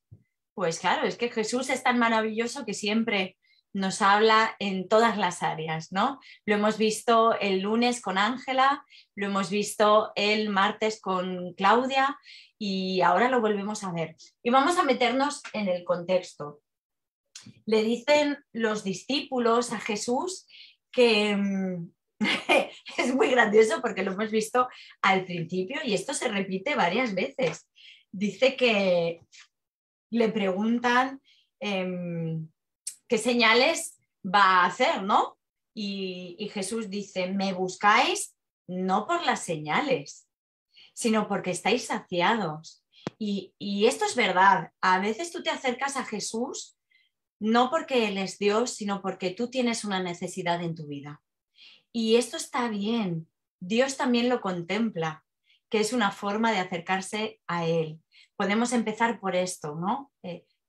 Pues claro, es que Jesús es tan maravilloso que siempre nos habla en todas las áreas, ¿no? Lo hemos visto el lunes con Ángela, lo hemos visto el martes con Claudia y ahora lo volvemos a ver. Y vamos a meternos en el contexto. Le dicen los discípulos a Jesús que es muy gracioso porque lo hemos visto al principio y esto se repite varias veces. Dice que le preguntan qué señales va a hacer, ¿no? Y Jesús dice, me buscáis no por las señales, sino porque estáis saciados. Y esto es verdad. A veces tú te acercas a Jesús no porque Él es Dios, sino porque tú tienes una necesidad en tu vida. Y esto está bien. Dios también lo contempla, que es una forma de acercarse a Él. Podemos empezar por esto, ¿no?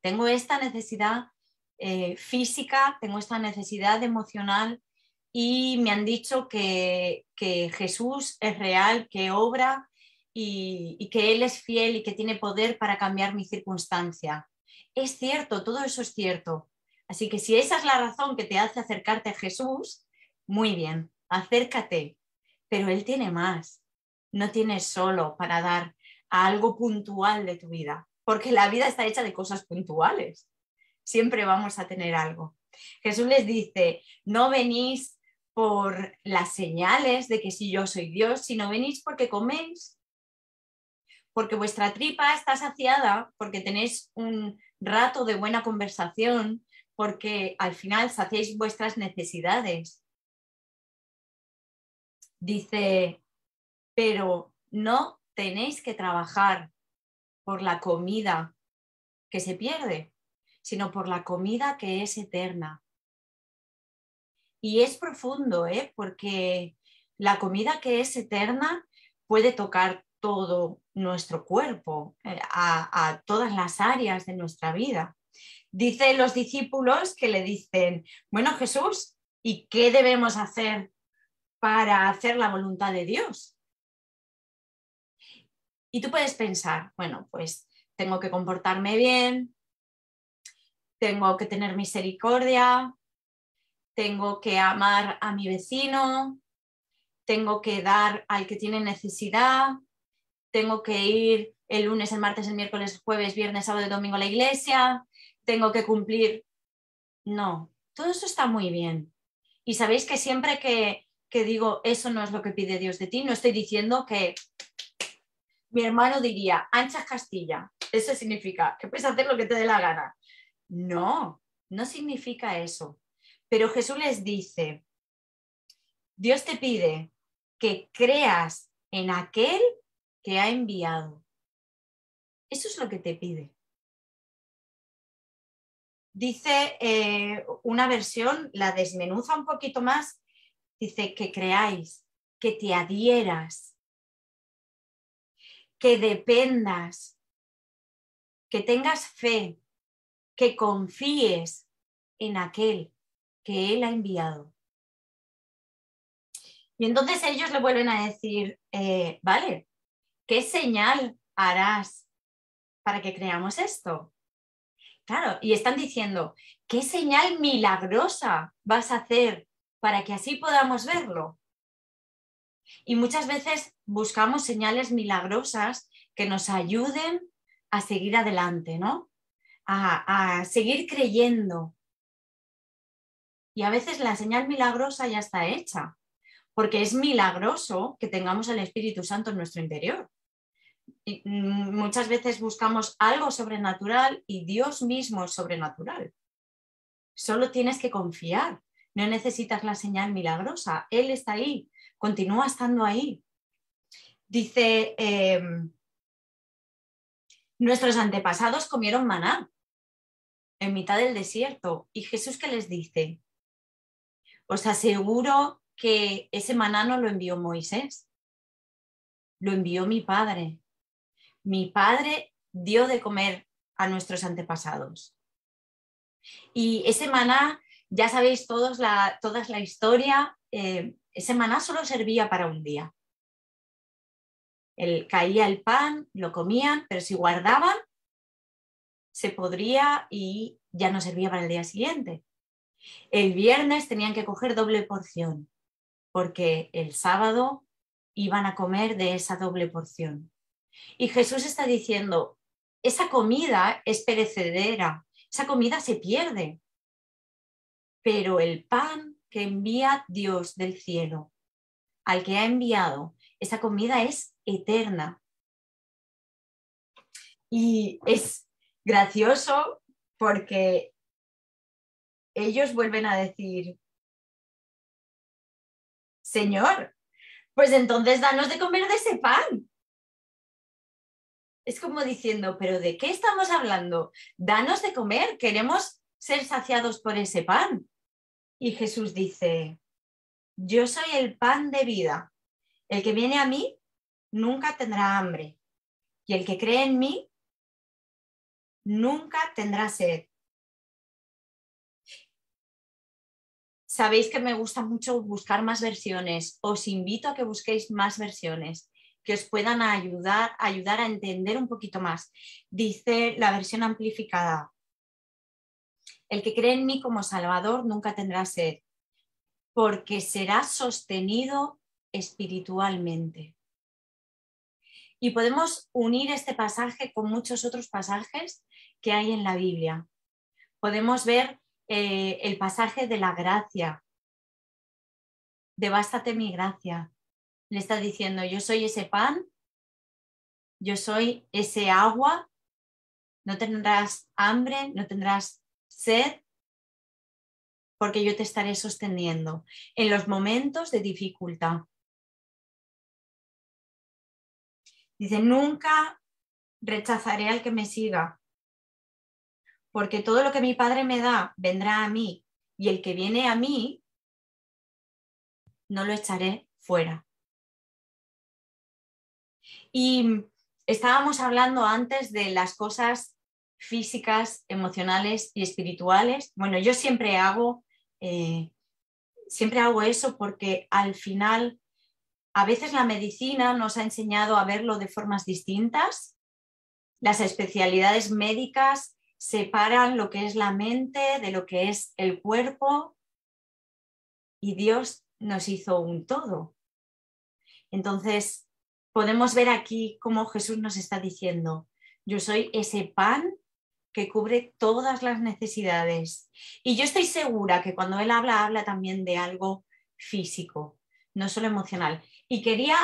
Tengo esta necesidad física, tengo esta necesidad emocional y me han dicho que Jesús es real, que obra y que Él es fiel y que tiene poder para cambiar mi circunstancia. Es cierto, todo eso es cierto. Así que si esa es la razón que te hace acercarte a Jesús, muy bien, acércate. Pero Él tiene más. No tienes solo para dar a algo puntual de tu vida, porque la vida está hecha de cosas puntuales. Siempre vamos a tener algo. Jesús les dice, no venís por las señales de que si yo soy Dios, sino venís porque coméis, porque vuestra tripa está saciada, porque tenéis un rato de buena conversación, porque al final saciáis vuestras necesidades. Dice, pero no tenéis que trabajar por la comida que se pierde, sino por la comida que es eterna. Y es profundo, porque la comida que es eterna puede tocar todo nuestro cuerpo, a todas las áreas de nuestra vida. Dice los discípulos que le dicen, bueno, Jesús, ¿y qué debemos hacer para hacer la voluntad de Dios? Y tú puedes pensar, bueno, pues tengo que comportarme bien, tengo que tener misericordia, tengo que amar a mi vecino, tengo que dar al que tiene necesidad, tengo que ir el lunes, el martes, el miércoles, el jueves, viernes, sábado y domingo a la iglesia, tengo que cumplir. No, todo eso está muy bien. Y sabéis que siempre que digo eso no es lo que pide Dios de ti, no estoy diciendo que mi hermano diría, anchas Castilla, eso significa que puedes hacer lo que te dé la gana. No, no significa eso. Pero Jesús les dice, Dios te pide que creas en aquel que ha enviado. Eso es lo que te pide. Dice una versión, la desmenuza un poquito más, dice que creáis, que te adhieras, que dependas, que tengas fe, que confíes en aquel que Él ha enviado. Y entonces ellos le vuelven a decir, vale, ¿qué señal harás para que creamos esto? Claro, y están diciendo, ¿qué señal milagrosa vas a hacer para que así podamos verlo? Y muchas veces buscamos señales milagrosas que nos ayuden a seguir adelante, ¿no? A seguir creyendo. Y a veces la señal milagrosa ya está hecha, porque es milagroso que tengamos el Espíritu Santo en nuestro interior. Y muchas veces buscamos algo sobrenatural y Dios mismo es sobrenatural. Solo tienes que confiar, no necesitas la señal milagrosa, Él está ahí, continúa estando ahí. Dice, nuestros antepasados comieron maná en mitad del desierto y Jesús, ¿qué les dice? Os aseguro que ese maná no lo envió Moisés, lo envió mi Padre. Mi Padre dio de comer a nuestros antepasados. Y ese maná, ya sabéis toda la historia, ese maná solo servía para un día. Caía el pan, lo comían, pero si guardaban, se podría y ya no servía para el día siguiente. El viernes tenían que coger doble porción, porque el sábado iban a comer de esa doble porción. Y Jesús está diciendo, esa comida es perecedera, esa comida se pierde, pero el pan que envía Dios del cielo, al que ha enviado, esa comida es eterna. Y es gracioso porque ellos vuelven a decir, Señor, pues entonces danos de comer de ese pan. Es como diciendo, ¿pero de qué estamos hablando? Danos de comer, queremos ser saciados por ese pan. Y Jesús dice, yo soy el pan de vida. El que viene a mí nunca tendrá hambre. Y el que cree en mí nunca tendrá sed. Sabéis que me gusta mucho buscar más versiones. Os invito a que busquéis más versiones que os puedan ayudar a entender un poquito más. Dice la versión amplificada, el que cree en mí como Salvador nunca tendrá sed, porque será sostenido espiritualmente. Y podemos unir este pasaje con muchos otros pasajes que hay en la Biblia. Podemos ver el pasaje de la gracia, de bástate mi gracia. Le está diciendo, yo soy ese pan, yo soy ese agua, no tendrás hambre, no tendrás sed, porque yo te estaré sosteniendo en los momentos de dificultad. Dice, nunca rechazaré al que me siga, porque todo lo que mi Padre me da vendrá a mí, y el que viene a mí no lo echaré fuera. Y estábamos hablando antes de las cosas físicas, emocionales y espirituales. Bueno, yo siempre hago eso porque al final a veces la medicina nos ha enseñado a verlo de formas distintas. Las especialidades médicas separan lo que es la mente de lo que es el cuerpo y Dios nos hizo un todo. Entonces, podemos ver aquí cómo Jesús nos está diciendo, yo soy ese pan que cubre todas las necesidades. Y yo estoy segura que cuando Él habla también de algo físico, no solo emocional. Y quería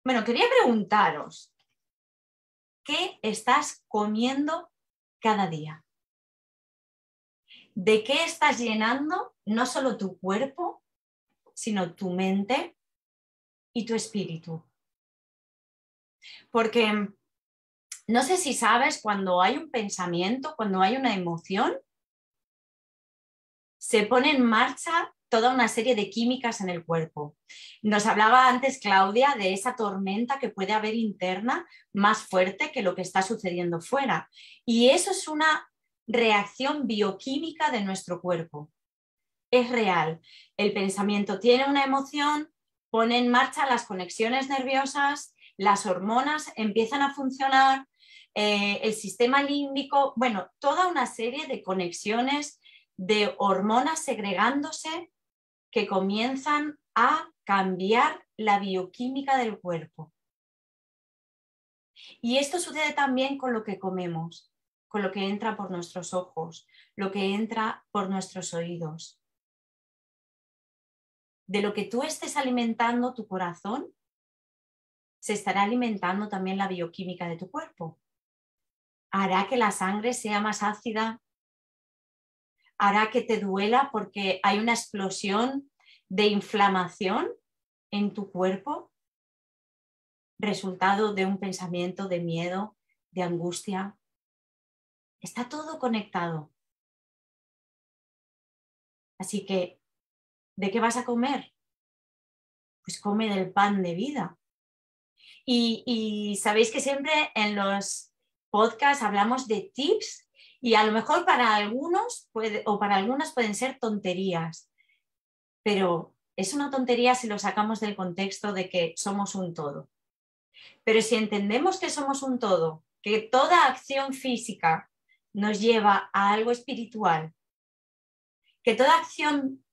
preguntaros, ¿qué estás comiendo cada día? ¿De qué estás llenando no solo tu cuerpo, sino tu mente y tu espíritu. Porque no sé si sabes, cuando hay un pensamiento, cuando hay una emoción, se pone en marcha toda una serie de químicas en el cuerpo. Nos hablaba antes Claudia de esa tormenta que puede haber interna más fuerte que lo que está sucediendo fuera. Y eso es una reacción bioquímica de nuestro cuerpo. Es real. El pensamiento tiene una emoción, pone en marcha las conexiones nerviosas, las hormonas empiezan a funcionar, el sistema límbico, bueno, toda una serie de conexiones de hormonas segregándose que comienzan a cambiar la bioquímica del cuerpo. Y esto sucede también con lo que comemos, con lo que entra por nuestros ojos, lo que entra por nuestros oídos. De lo que tú estés alimentando tu corazón, se estará alimentando también la bioquímica de tu cuerpo. Hará que la sangre sea más ácida, hará que te duela porque hay una explosión de inflamación en tu cuerpo, resultado de un pensamiento de miedo, de angustia. Está todo conectado. Así que, ¿de qué vas a comer? Pues come del pan de vida. Y sabéis que siempre en los podcasts hablamos de tips y a lo mejor para algunos o para algunas pueden ser tonterías, pero es una tontería si lo sacamos del contexto de que somos un todo. Pero si entendemos que somos un todo, que toda acción física nos lleva a algo espiritual, que toda acción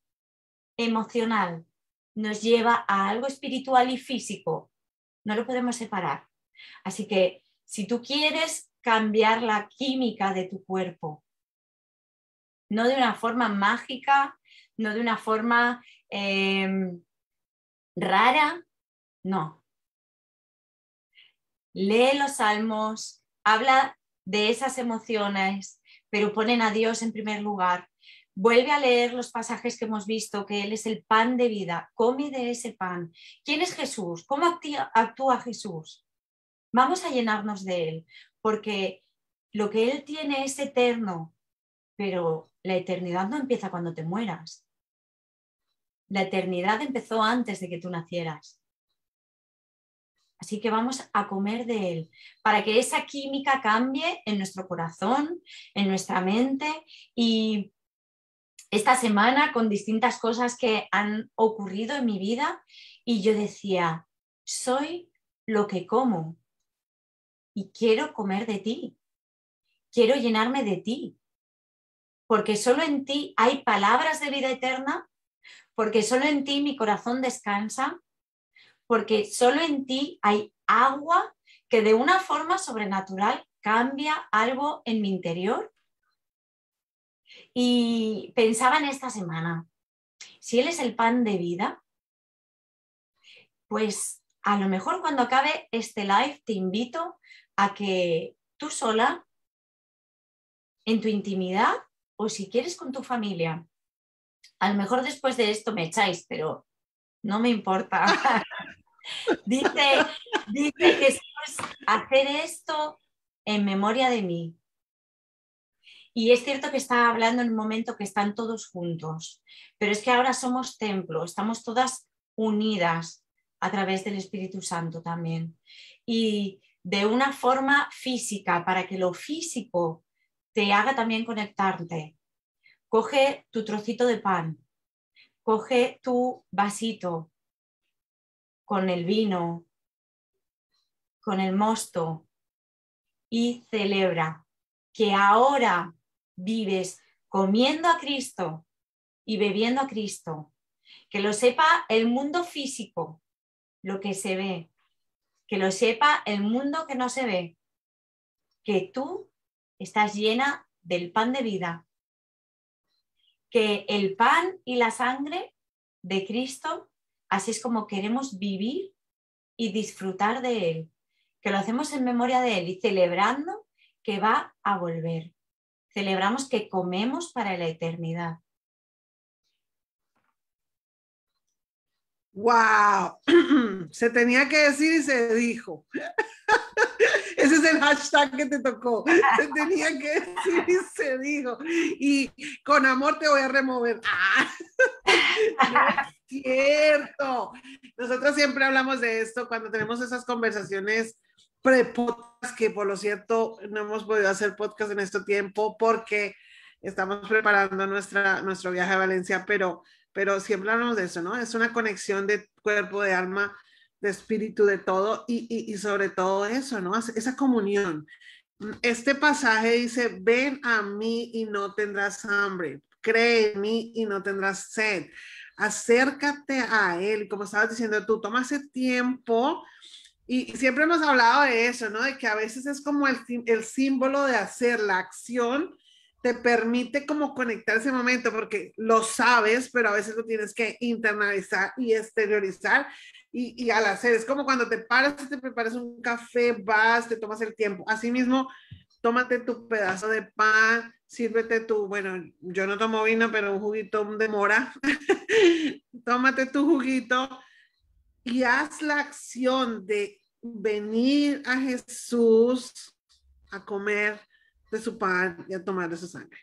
emocional nos lleva a algo espiritual y físico, no lo podemos separar. Así que si tú quieres cambiar la química de tu cuerpo, no de una forma mágica, no de una forma rara, no. Lee los salmos, habla de esas emociones, pero ponen a Dios en primer lugar. Vuelve a leer los pasajes que hemos visto, que Él es el pan de vida, come de ese pan. ¿Quién es Jesús? ¿Cómo actúa Jesús? Vamos a llenarnos de Él, porque lo que Él tiene es eterno, pero la eternidad no empieza cuando te mueras. La eternidad empezó antes de que tú nacieras. Así que vamos a comer de Él, para que esa química cambie en nuestro corazón, en nuestra mente. Y esta semana, con distintas cosas que han ocurrido en mi vida, y yo decía, soy lo que como y quiero comer de ti, quiero llenarme de ti, porque solo en ti hay palabras de vida eterna, porque solo en ti mi corazón descansa, porque solo en ti hay agua que de una forma sobrenatural cambia algo en mi interior. Y pensaba en esta semana, si Él es el pan de vida, pues a lo mejor cuando acabe este live te invito a que tú sola, en tu intimidad, o si quieres con tu familia, a lo mejor después de esto me echáis, pero no me importa. Dice Jesús, hacer esto en memoria de mí. Y es cierto que está hablando en un momento que están todos juntos, pero es que ahora somos templo, estamos todas unidas a través del Espíritu Santo también. Y de una forma física, para que lo físico te haga también conectarte. Coge tu trocito de pan, coge tu vasito con el vino, con el mosto y celebra que ahora vives comiendo a Cristo y bebiendo a Cristo. Que lo sepa el mundo físico, lo que se ve. Que lo sepa el mundo que no se ve. Que tú estás llena del pan de vida. Que el pan y la sangre de Cristo, así es como queremos vivir y disfrutar de Él. Que lo hacemos en memoria de Él y celebrando que va a volver. Celebramos que comemos para la eternidad. ¡Wow! Se tenía que decir y se dijo. Ese es el hashtag que te tocó. Se tenía que decir y se dijo. Y con amor te voy a remover. ¡Ah! No es cierto. Nosotros siempre hablamos de esto cuando tenemos esas conversaciones pre-podcast, que por lo cierto no hemos podido hacer podcast en este tiempo porque estamos preparando nuestro viaje a Valencia, pero siempre hablamos de eso, ¿no? Es una conexión de cuerpo, de alma, de espíritu, de todo, y sobre todo eso, ¿no? Esa comunión. Este pasaje dice, ven a mí y no tendrás hambre, cree en mí y no tendrás sed, acércate a él, como estabas diciendo tú, toma ese tiempo. Y siempre hemos hablado de eso, ¿no? De que a veces es como el símbolo de hacer la acción, te permite como conectar ese momento porque lo sabes, pero a veces lo tienes que internalizar y exteriorizar. Y al hacer, es como cuando te paras, te preparas un café, vas, te tomas el tiempo. Asimismo, tómate tu pedazo de pan, sírvete tu, bueno, yo no tomo vino, pero un juguito de mora. Tómate tu juguito y haz la acción de venir a Jesús a comer de su pan y a tomar de su sangre.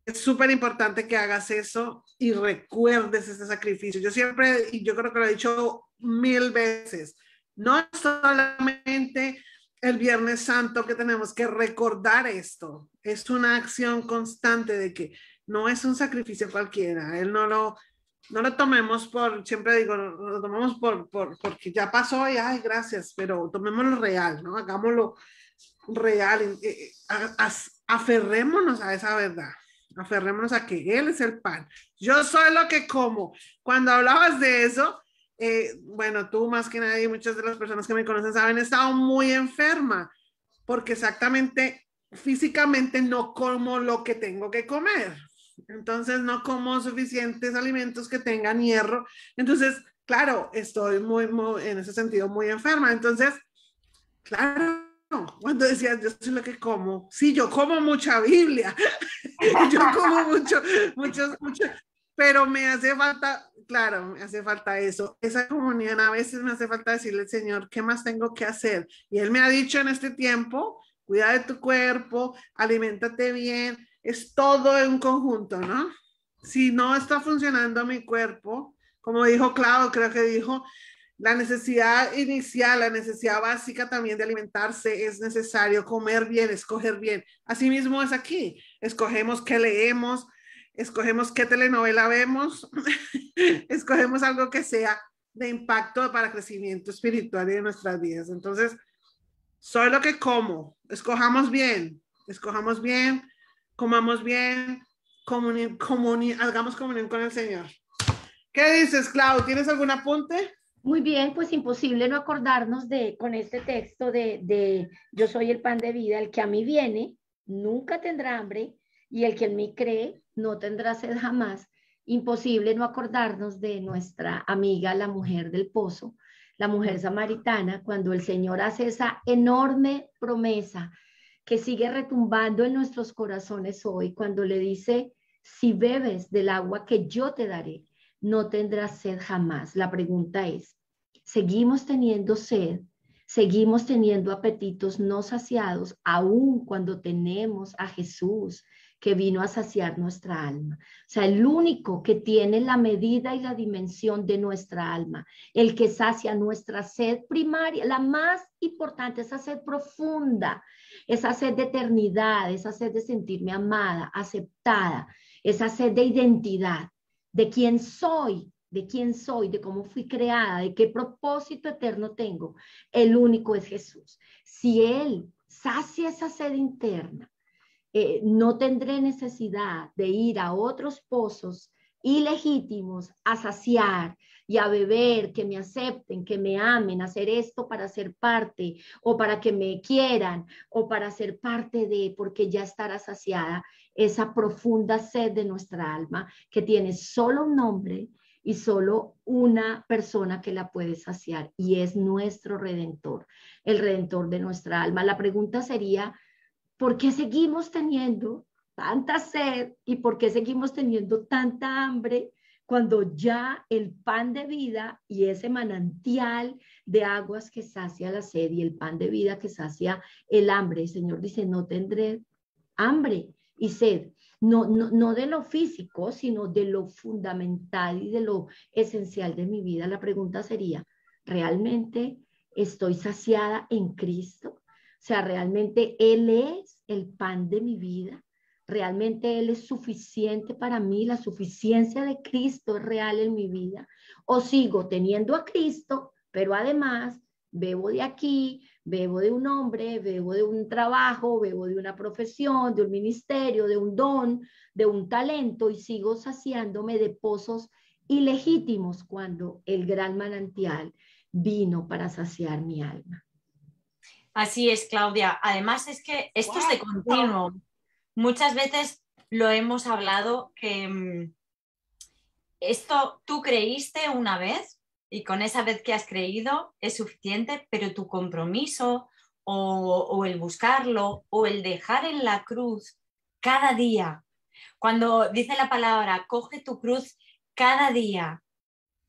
Es súper importante que hagas eso y recuerdes ese sacrificio. Yo siempre, y yo creo que lo he dicho 1000 veces, no es solamente el Viernes Santo que tenemos que recordar esto, es una acción constante de que no es un sacrificio cualquiera, él no lo tomemos por, siempre digo, lo tomamos porque ya pasó y ay, gracias, pero tomémoslo real, ¿no? Hagámoslo real, aferrémonos a esa verdad, aferrémonos a que Él es el pan. Yo soy lo que como. Cuando hablabas de eso, bueno, tú más que nadie, muchas de las personas que me conocen saben, he estado muy enferma, porque exactamente físicamente no como lo que tengo que comer. Entonces no como suficientes alimentos que tengan hierro. Entonces, claro, estoy muy en ese sentido muy enferma. Entonces, claro, cuando decías, yo soy lo que como, sí, yo como mucha Biblia, yo como mucho, pero me hace falta, claro, me hace falta eso, esa comunión. A veces me hace falta decirle al Señor, ¿qué más tengo que hacer? Y Él me ha dicho en este tiempo, cuida de tu cuerpo, aliméntate bien, es todo en un conjunto, ¿no? Si no está funcionando mi cuerpo, como dijo Clau, creo que dijo, la necesidad inicial, la necesidad básica también de alimentarse, es necesario comer bien, escoger bien. Asimismo es aquí, escogemos qué leemos, escogemos qué telenovela vemos, escogemos algo que sea de impacto para crecimiento espiritual y de nuestras vidas. Entonces, soy lo que como, escojamos bien, comamos bien, hagamos comunión con el Señor. ¿Qué dices, Clau? ¿Tienes algún apunte? Muy bien, pues imposible no acordarnos con este texto de yo soy el pan de vida, el que a mí viene, nunca tendrá hambre, y el que en mí cree, no tendrá sed jamás. Imposible no acordarnos de nuestra amiga, la mujer del pozo, la mujer samaritana, cuando el Señor hace esa enorme promesa que sigue retumbando en nuestros corazones hoy, cuando le dice, si bebes del agua que yo te daré, no tendrás sed jamás. La pregunta es, ¿seguimos teniendo sed? ¿Seguimos teniendo apetitos no saciados, aun cuando tenemos a Jesús que vino a saciar nuestra alma? O sea, el único que tiene la medida y la dimensión de nuestra alma, el que sacia nuestra sed primaria, la más importante, esa sed profunda, esa sed de eternidad, esa sed de sentirme amada, aceptada, esa sed de identidad, de quién soy, de cómo fui creada, de qué propósito eterno tengo. El único es Jesús. Si Él sacia esa sed interna, no tendré necesidad de ir a otros pozos ilegítimos a saciar y a beber, que me acepten, que me amen, hacer esto para ser parte o para que me quieran o para ser parte de, porque ya estará saciada esa profunda sed de nuestra alma que tiene solo un nombre y solo una persona que la puede saciar, y es nuestro Redentor, el Redentor de nuestra alma. La pregunta sería, ¿por qué seguimos teniendo tanta sed y por qué seguimos teniendo tanta hambre cuando ya el pan de vida y ese manantial de aguas que sacia la sed y el pan de vida que sacia el hambre, el Señor dice, no tendré hambre y sed, no de lo físico, sino de lo fundamental y de lo esencial de mi vida. La pregunta sería, ¿realmente estoy saciada en Cristo? O sea, ¿realmente Él es el pan de mi vida? ¿Realmente Él es suficiente para mí? ¿La suficiencia de Cristo es real en mi vida? ¿O sigo teniendo a Cristo, pero además bebo de aquí, bebo de un hombre, bebo de un trabajo, bebo de una profesión, de un ministerio, de un don, de un talento y sigo saciándome de pozos ilegítimos cuando el gran manantial vino para saciar mi alma? Así es, Claudia. Además es que esto es de continuo. Muchas veces lo hemos hablado que esto tú creíste una vez y con esa vez que has creído es suficiente, pero tu compromiso o el buscarlo o el dejar en la cruz cada día. Cuando dice la palabra, coge tu cruz cada día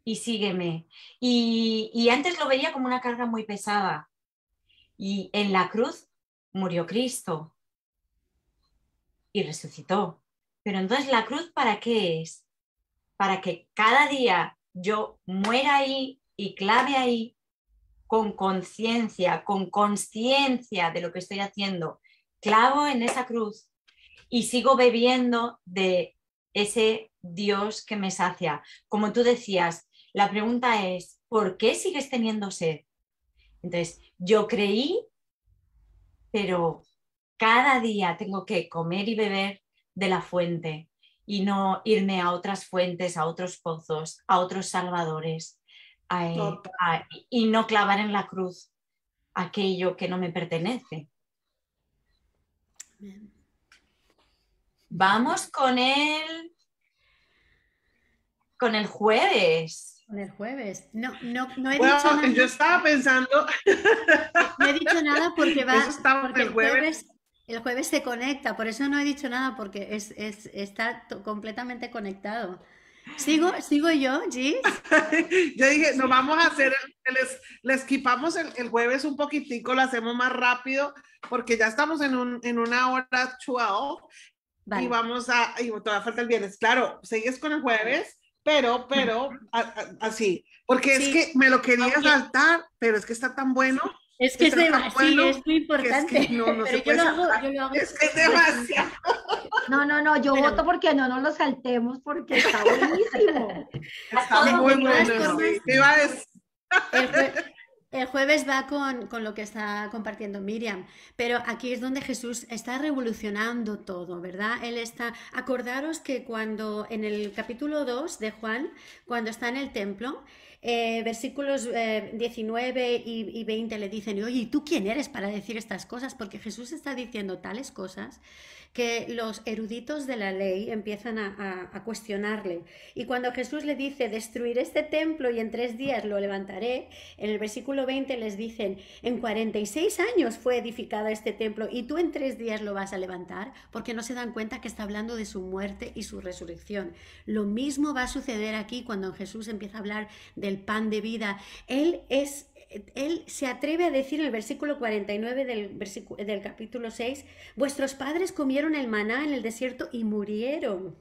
y sígueme. Y antes lo veía como una carga muy pesada. Y en la cruz murió Cristo y resucitó. Pero entonces, ¿la cruz para qué es? Para que cada día yo muera ahí y clave ahí con conciencia, con consciencia de lo que estoy haciendo. Clavo en esa cruz y sigo bebiendo de ese Dios que me sacia. Como tú decías, la pregunta es, ¿por qué sigues teniendo sed? Entonces, yo creí, pero cada día tengo que comer y beber de la fuente y no irme a otras fuentes, a otros pozos, a otros salvadores y no clavar en la cruz aquello que no me pertenece. Vamos con el jueves. Con el jueves. No he Bueno, dicho nada. yo estaba pensando. No he dicho nada porque Eso estaba porque el jueves. el jueves se conecta, por eso no he dicho nada, porque está completamente conectado. ¿Sigo yo, Gis? Yo dije, nos vamos a hacer, les esquipamos el jueves un poquitico, lo hacemos más rápido, porque ya estamos en una hora 12 Vale. y todavía falta el viernes. Claro, sigues con el jueves, pero así, porque Sí. es que me lo quería saltar, pero es que está tan bueno. Es que Está tan bueno es muy importante. que es que no Pero se yo puede lo hago, saltar. yo lo hago. Es que es demasiado. No, yo Bueno. voto porque no nos lo saltemos porque está buenísimo. Está De muy todas bueno. formas, Sí. Te iba a decir. El jueves va con lo que está compartiendo Miriam, pero aquí es donde Jesús está revolucionando todo, ¿verdad? Acordaros que cuando en el capítulo 2 de Juan, cuando está en el templo, versículos 19 y 20 le dicen, oye, ¿y tú quién eres para decir estas cosas? Porque Jesús está diciendo tales cosas que los eruditos de la ley empiezan a cuestionarle. Y cuando Jesús le dice, destruiré este templo y en 3 días lo levantaré, en el versículo 20 les dicen, en 46 años fue edificado este templo y tú en 3 días lo vas a levantar, porque no se dan cuenta que está hablando de su muerte y su resurrección. Lo mismo va a suceder aquí cuando Jesús empieza a hablar del pan de vida. Él se atreve a decir en el versículo 49 del capítulo 6, vuestros padres comieron el maná en el desierto y murieron.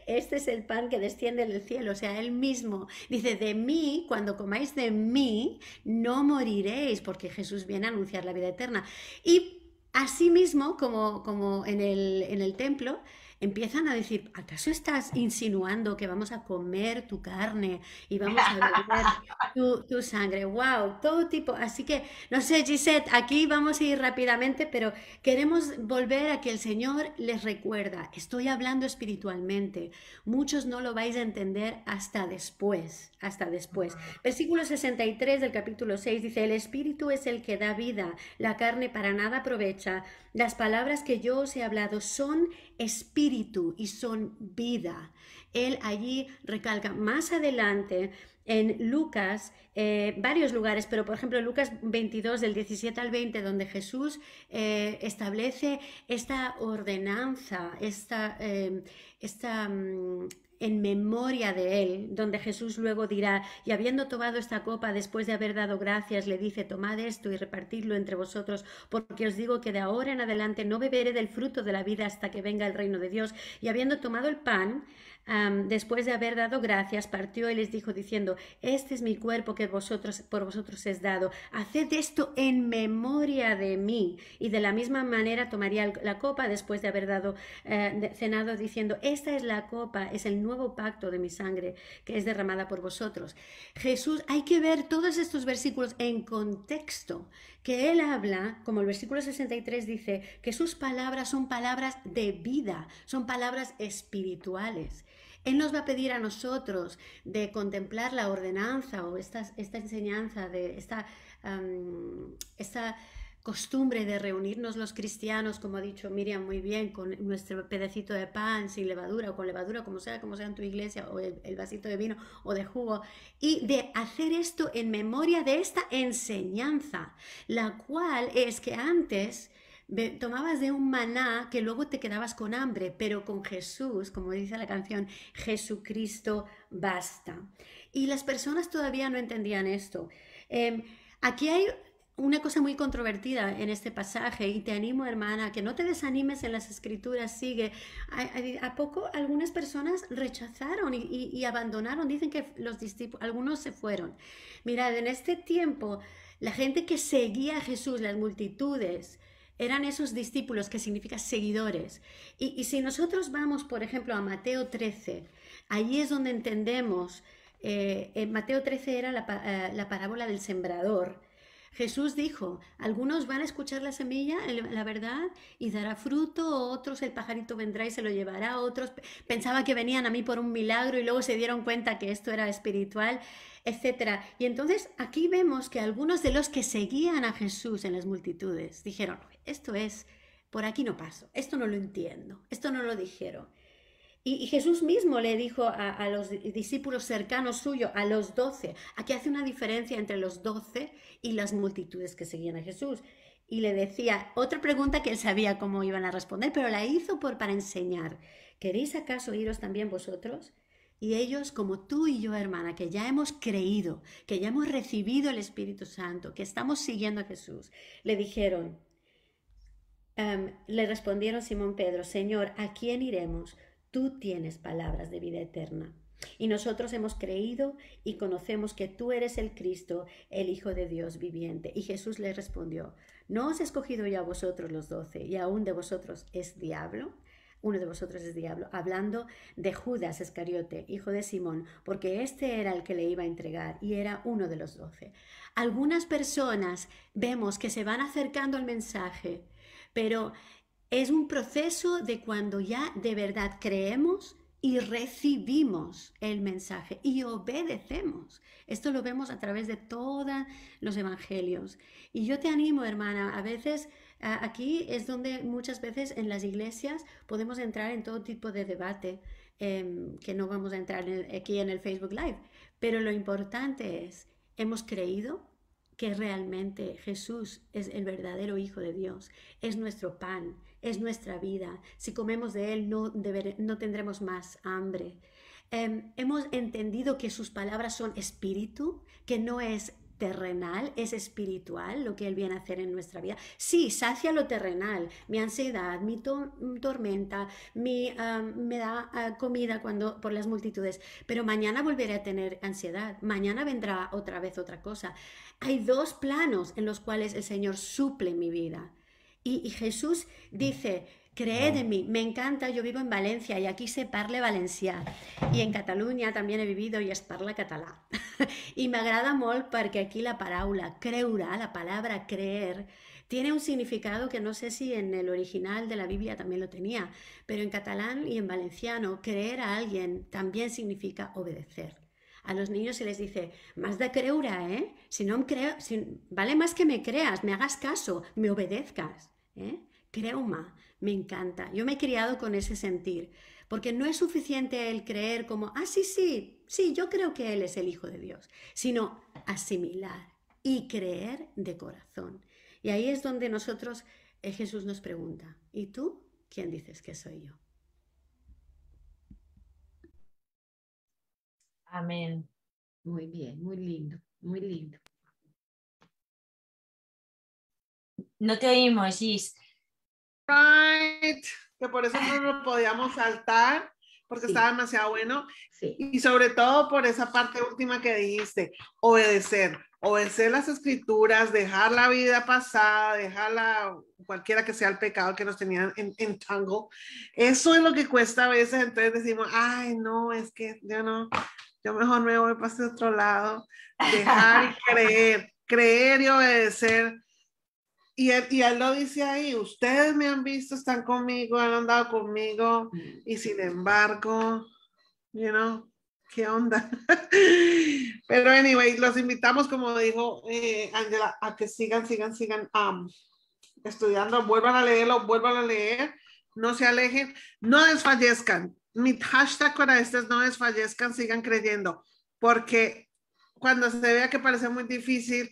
Este es el pan que desciende del cielo, o sea, él mismo dice, de mí, cuando comáis de mí, no moriréis, porque Jesús viene a anunciar la vida eterna. Y asimismo, como en el templo, empiezan a decir, ¿acaso estás insinuando que vamos a comer tu carne y vamos a beber tu sangre? ¡Wow! Todo tipo. Así que, no sé, Gisette, aquí vamos a ir rápidamente, pero queremos volver a que el Señor les recuerda. Estoy hablando espiritualmente. Muchos no lo vais a entender hasta después. Versículo 63 del capítulo 6 dice, el Espíritu es el que da vida, la carne para nada aprovecha. Las palabras que yo os he hablado son espíritu y son vida. Él allí recalca más adelante en Lucas, varios lugares, pero por ejemplo Lucas 22 del 17 al 20, donde Jesús establece esta ordenanza, en memoria de él, donde Jesús luego dirá, y habiendo tomado esta copa después de haber dado gracias, le dice, tomad esto y repartidlo entre vosotros, porque os digo que de ahora en adelante no beberé del fruto de la vida hasta que venga el reino de Dios. Y habiendo tomado el pan, después de haber dado gracias, partió y les dijo diciendo, este es mi cuerpo que por vosotros es dado, haced esto en memoria de mí. Y de la misma manera tomaría la copa después de haber cenado diciendo, esta es la copa, es el nuevo pacto de mi sangre que es derramada por vosotros. Jesús, hay que ver todos estos versículos en contexto, que él habla, como el versículo 63 dice, que sus palabras son palabras de vida, son palabras espirituales. Él nos va a pedir a nosotros de contemplar la ordenanza o esta enseñanza, de esta costumbre de reunirnos los cristianos, como ha dicho Miriam muy bien, con nuestro pedacito de pan sin levadura o con levadura, como sea en tu iglesia, o el vasito de vino o de jugo, y de hacer esto en memoria de esta enseñanza, la cual es que antes tomabas de un maná que luego te quedabas con hambre, pero con Jesús, como dice la canción, Jesucristo basta. Y las personas todavía no entendían esto. Aquí hay una cosa muy controvertida en este pasaje y te animo, hermana, que no te desanimes en las escrituras, sigue. ¿A poco algunas personas rechazaron y abandonaron? Dicen que los discípulos, algunos se fueron. Mirad, en este tiempo, la gente que seguía a Jesús, las multitudes, eran esos discípulos, que significa seguidores. Y si nosotros vamos, por ejemplo, a Mateo 13, allí es donde entendemos, en Mateo 13 era la parábola del sembrador. Jesús dijo, algunos van a escuchar la semilla, la verdad, y dará fruto, otros el pajarito vendrá y se lo llevará, otros pensaban que venían a mí por un milagro y luego se dieron cuenta que esto era espiritual, etc. Y entonces aquí vemos que algunos de los que seguían a Jesús en las multitudes dijeron, esto es, por aquí no paso, esto no lo entiendo, esto no lo dijeron. Y Jesús mismo le dijo a los discípulos cercanos suyos, a los 12, aquí hace una diferencia entre los 12 y las multitudes que seguían a Jesús. Y le decía, otra pregunta que él sabía cómo iban a responder, pero la hizo para enseñar. ¿Queréis acaso iros también vosotros? Y ellos, como tú y yo, hermana, que ya hemos creído, que ya hemos recibido el Espíritu Santo, que estamos siguiendo a Jesús, le dijeron, le respondieron Simón Pedro, Señor, ¿a quién iremos? Tú tienes palabras de vida eterna. Y nosotros hemos creído y conocemos que tú eres el Cristo, el Hijo de Dios viviente. Y Jesús le respondió, ¿no os he escogido yo a vosotros los 12 y aún de vosotros es diablo? Uno de vosotros es diablo, hablando de Judas Iscariote, hijo de Simón, porque este era el que le iba a entregar y era uno de los 12. Algunas personas vemos que se van acercando al mensaje, pero es un proceso de cuando ya de verdad creemos y recibimos el mensaje y obedecemos. Esto lo vemos a través de todos los evangelios. Y yo te animo, hermana, a veces aquí es donde muchas veces en las iglesias podemos entrar en todo tipo de debate, que no vamos a entrar aquí en el Facebook Live. Pero lo importante es, hemos creído que realmente Jesús es el verdadero Hijo de Dios, es nuestro pan, es nuestra vida. Si comemos de Él no tendremos más hambre. Hemos entendido que sus palabras son espíritu, que no es terrenal, es espiritual lo que Él viene a hacer en nuestra vida. Sí, sacia lo terrenal, mi ansiedad, mi tormenta, me da comida por las multitudes, pero mañana volveré a tener ansiedad, mañana vendrá otra vez otra cosa. Hay dos planos en los cuales el Señor suple mi vida. Y Jesús dice, creed en mí, me encanta, yo vivo en Valencia y aquí se parla valencià y en Catalunya también he vivido y es parla català. Y me agrada molt perquè aquí la paraula creure, la palabra creer, tiene un significado que no sé si en el original de la Biblia también lo tenía, pero en catalán y en valenciano creer a alguien también significa obedecer. A los niños se les dice, más de creure, ¿eh? Si no me creo, vale más que me creas, me hagas caso, me obedezcas, ¿eh? Creuma, me encanta. Yo me he criado con ese sentir, porque no es suficiente el creer como, sí, yo creo que Él es el Hijo de Dios, sino asimilar y creer de corazón. Y ahí es donde Jesús nos pregunta, ¿y tú quién dices que soy yo? Amén. Muy bien, muy lindo, muy lindo. No te oímos, Gis. Right. Que por eso no lo podíamos saltar, porque Sí. estaba demasiado bueno. Sí, Y sobre todo por esa parte última que dijiste, obedecer las escrituras, dejar la vida pasada, dejarla, cualquiera que sea el pecado que nos tenían en tangle. Eso es lo que cuesta a veces, entonces decimos, ay, no, es que yo mejor me voy para ese otro lado. Dejar y creer y obedecer. Y él lo dice ahí, ustedes me han visto, están conmigo, han andado conmigo, y sin embargo, ¿qué onda? Pero anyway, los invitamos, como dijo Angela, a que sigan estudiando, vuelvan a leerlo, vuelvan a leer, no se alejen, no desfallezcan. Mi hashtag para este es no desfallezcan, sigan creyendo, porque cuando se vea que parece muy difícil,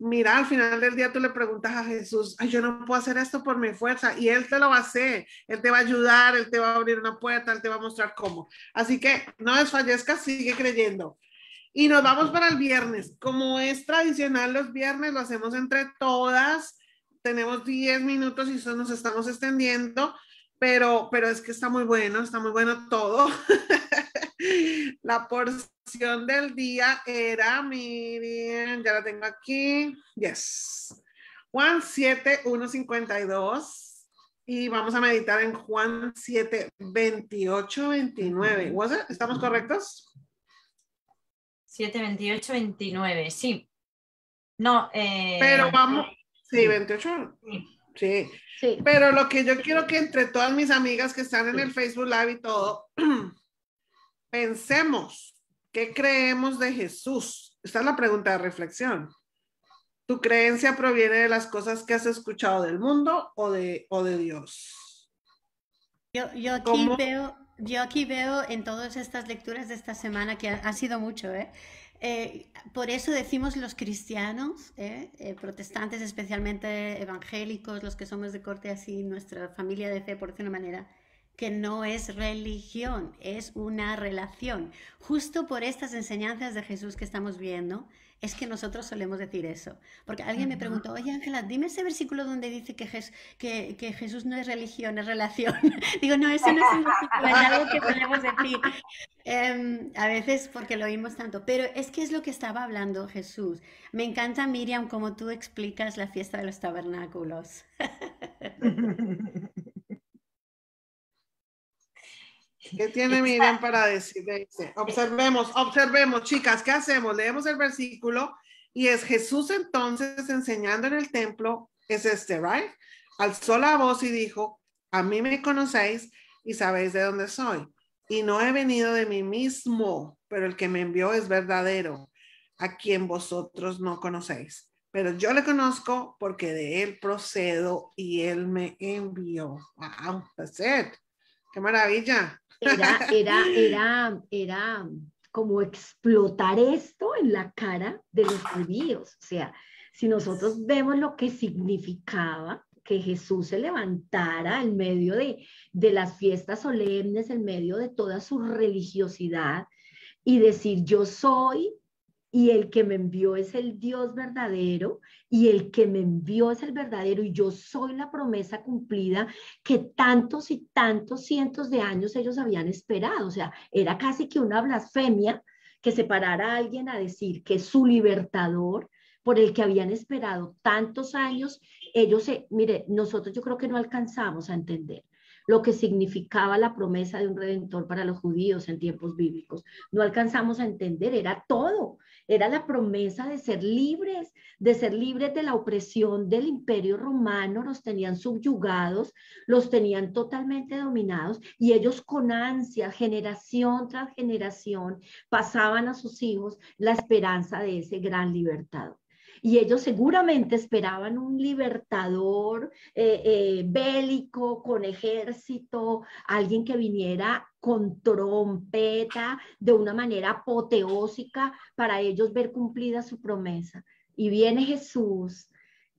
mira, al final del día tú le preguntas a Jesús, ay, yo no puedo hacer esto por mi fuerza, y Él te lo va a hacer, Él te va a ayudar, Él te va a abrir una puerta, Él te va a mostrar cómo. Así que no desfallezcas, sigue creyendo. Y nos vamos para el viernes. Como es tradicional los viernes, lo hacemos entre todas. Tenemos 10 minutos y eso nos estamos extendiendo, pero es que está muy bueno todo. La porción del día era, miren, ya la tengo aquí. Yes. Juan 7, 1, 52. Y vamos a meditar en Juan 7, 28, 29. ¿Was it? ¿Estamos correctos? 7, 28, 29, sí. No, pero vamos, sí, 28. Sí. sí. Pero lo que yo quiero que entre todas mis amigas que están en el Facebook Live y todo, pensemos, ¿qué creemos de Jesús? Esta es la pregunta de reflexión. ¿Tu creencia proviene de las cosas que has escuchado del mundo o de Dios? Yo aquí veo en todas estas lecturas de esta semana, que ha sido mucho, por eso decimos los cristianos, protestantes, especialmente evangélicos, los que somos de corte así, nuestra familia de fe, por decir una manera, que no es religión, es una relación. Justo por estas enseñanzas de Jesús que estamos viendo, es que nosotros solemos decir eso. Porque alguien me preguntó, oye Ángela, dime ese versículo donde dice que Jesús no es religión, es relación. Digo, no, eso no es un versículo, es algo que podemos decir. A veces porque lo oímos tanto, pero es que es lo que estaba hablando Jesús. Me encanta, Miriam, cómo tú explicas la fiesta de los tabernáculos. ¿Qué tiene Miriam para decir? Observemos, chicas, ¿qué hacemos? Leemos el versículo y es Jesús entonces enseñando en el templo, es right? Alzó la voz y dijo, a mí me conocéis y sabéis de dónde soy. Y no he venido de mí mismo, pero el que me envió es verdadero, a quien vosotros no conocéis. Pero yo le conozco porque de él procedo y él me envió. Wow, that's it. ¡Qué maravilla! Era como explotar esto en la cara de los judíos. O sea, si nosotros vemos lo que significaba que Jesús se levantara en medio de las fiestas solemnes, en medio de toda su religiosidad y decir yo soy y el que me envió es el Dios verdadero, y el que me envió es el verdadero, y yo soy la promesa cumplida que tantos y tantos cientos de años ellos habían esperado. O sea, era casi que una blasfemia que se parara a alguien a decir que su libertador, por el que habían esperado tantos años, mire, nosotros yo creo que no alcanzamos a entender lo que significaba la promesa de un redentor para los judíos en tiempos bíblicos. No alcanzamos a entender, era todo. Era la promesa de ser libres de la opresión del Imperio Romano. Los tenían subyugados, los tenían totalmente dominados, y ellos con ansia, generación tras generación, pasaban a sus hijos la esperanza de ese gran libertador. Y ellos seguramente esperaban un libertador bélico, con ejército, alguien que viniera con trompeta, de una manera apoteósica, para ellos ver cumplida su promesa. Y viene Jesús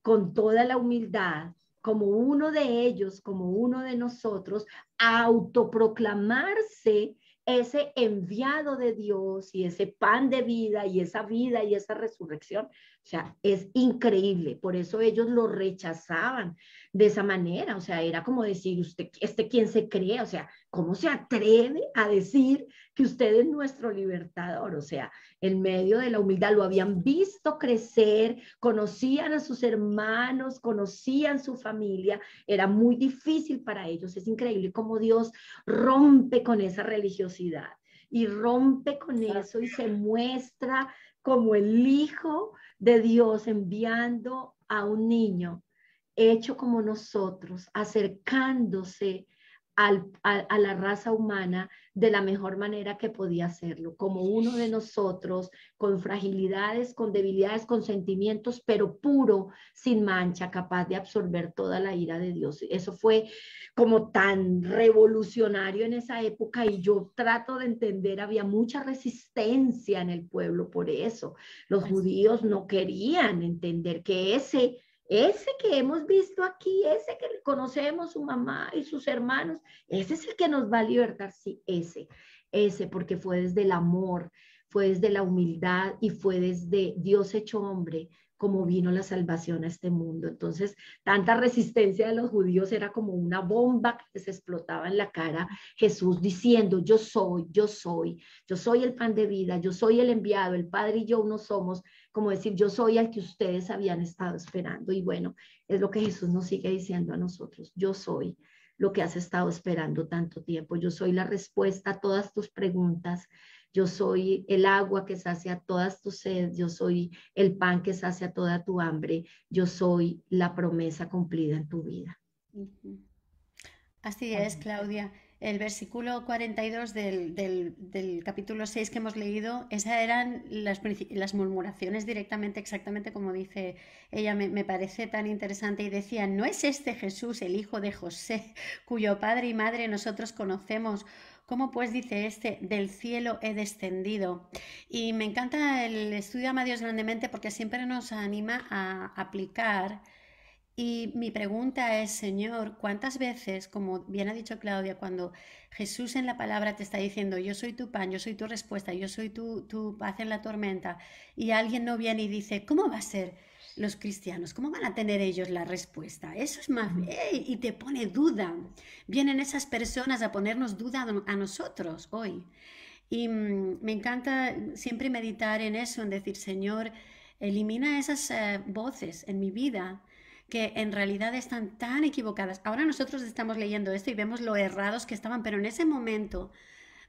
con toda la humildad, como uno de ellos, como uno de nosotros, a autoproclamarse ese enviado de Dios y ese pan de vida y esa resurrección. O sea, es increíble. Por eso ellos lo rechazaban de esa manera. O sea, era como decir, usted, ¿quién se cree? O sea, ¿cómo se atreve a decir que usted es nuestro libertador? O sea, en medio de la humildad lo habían visto crecer, conocían a sus hermanos, conocían su familia. Era muy difícil para ellos. Es increíble cómo Dios rompe con esa religiosidad y rompe con eso y se muestra como el Hijo de Dios enviando a un niño hecho como nosotros, acercándose a la raza humana de la mejor manera que podía hacerlo, como uno de nosotros, con fragilidades, con debilidades, con sentimientos, pero puro, sin mancha, capaz de absorber toda la ira de Dios. Eso fue como tan revolucionario en esa época y yo trato de entender, había mucha resistencia en el pueblo por eso. Los judíos no querían entender que ese que hemos visto aquí, ese que conocemos, su mamá y sus hermanos, ese es el que nos va a libertar, sí, ese, porque fue desde el amor, fue desde la humildad y fue desde Dios hecho hombre, como vino la salvación a este mundo. Entonces, tanta resistencia de los judíos era como una bomba que se explotaba en la cara, Jesús diciendo, yo soy el pan de vida, yo soy el enviado, el Padre y yo uno somos, como decir, yo soy el que ustedes habían estado esperando. Y bueno, es lo que Jesús nos sigue diciendo a nosotros, yo soy lo que has estado esperando tanto tiempo, yo soy la respuesta a todas tus preguntas, yo soy el agua que sacia todas tus sed, yo soy el pan que sacia toda tu hambre, yo soy la promesa cumplida en tu vida. Así es, Claudia. El versículo 42 del capítulo 6 que hemos leído, esas eran las murmuraciones directamente, exactamente como dice ella, me parece tan interesante. Y decía, ¿no es este Jesús, el hijo de José, cuyo padre y madre nosotros conocemos? ¿Cómo pues dice este, del cielo he descendido? Y me encanta el estudio Ama a Dios grandemente porque siempre nos anima a aplicar. Y mi pregunta es, Señor, ¿cuántas veces, como bien ha dicho Claudia, cuando Jesús en la palabra te está diciendo, yo soy tu pan, yo soy tu respuesta, yo soy tu paz en la tormenta, y alguien no viene y dice, ¿cómo va a ser los cristianos? ¿Cómo van a tener ellos la respuesta? Eso es más, y te pone duda. Vienen esas personas a ponernos duda a nosotros hoy. Y me encanta siempre meditar en eso, en decir, Señor, elimina esas voces en mi vida que en realidad están tan equivocadas. Ahora nosotros estamos leyendo esto y vemos lo errados que estaban, pero en ese momento,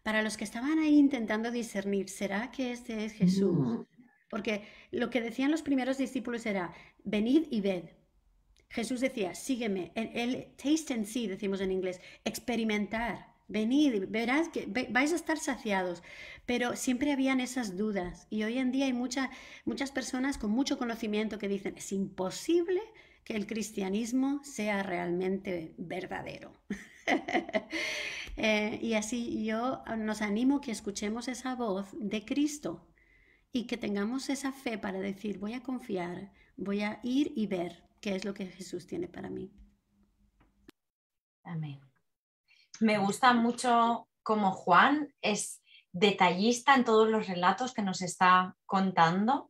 para los que estaban ahí intentando discernir, ¿será que este es Jesús? Porque lo que decían los primeros discípulos era, venid y ved. Jesús decía, sígueme. El taste and see, decimos en inglés, experimentar. Venid, verás que vais a estar saciados, pero siempre habían esas dudas y hoy en día hay muchas personas con mucho conocimiento que dicen, es imposible que el cristianismo sea realmente verdadero. Y así yo nos animo que escuchemos esa voz de Cristo y que tengamos esa fe para decir, voy a confiar, voy a ir y ver qué es lo que Jesús tiene para mí. Amén. Me gusta mucho cómo Juan es detallista en todos los relatos que nos está contando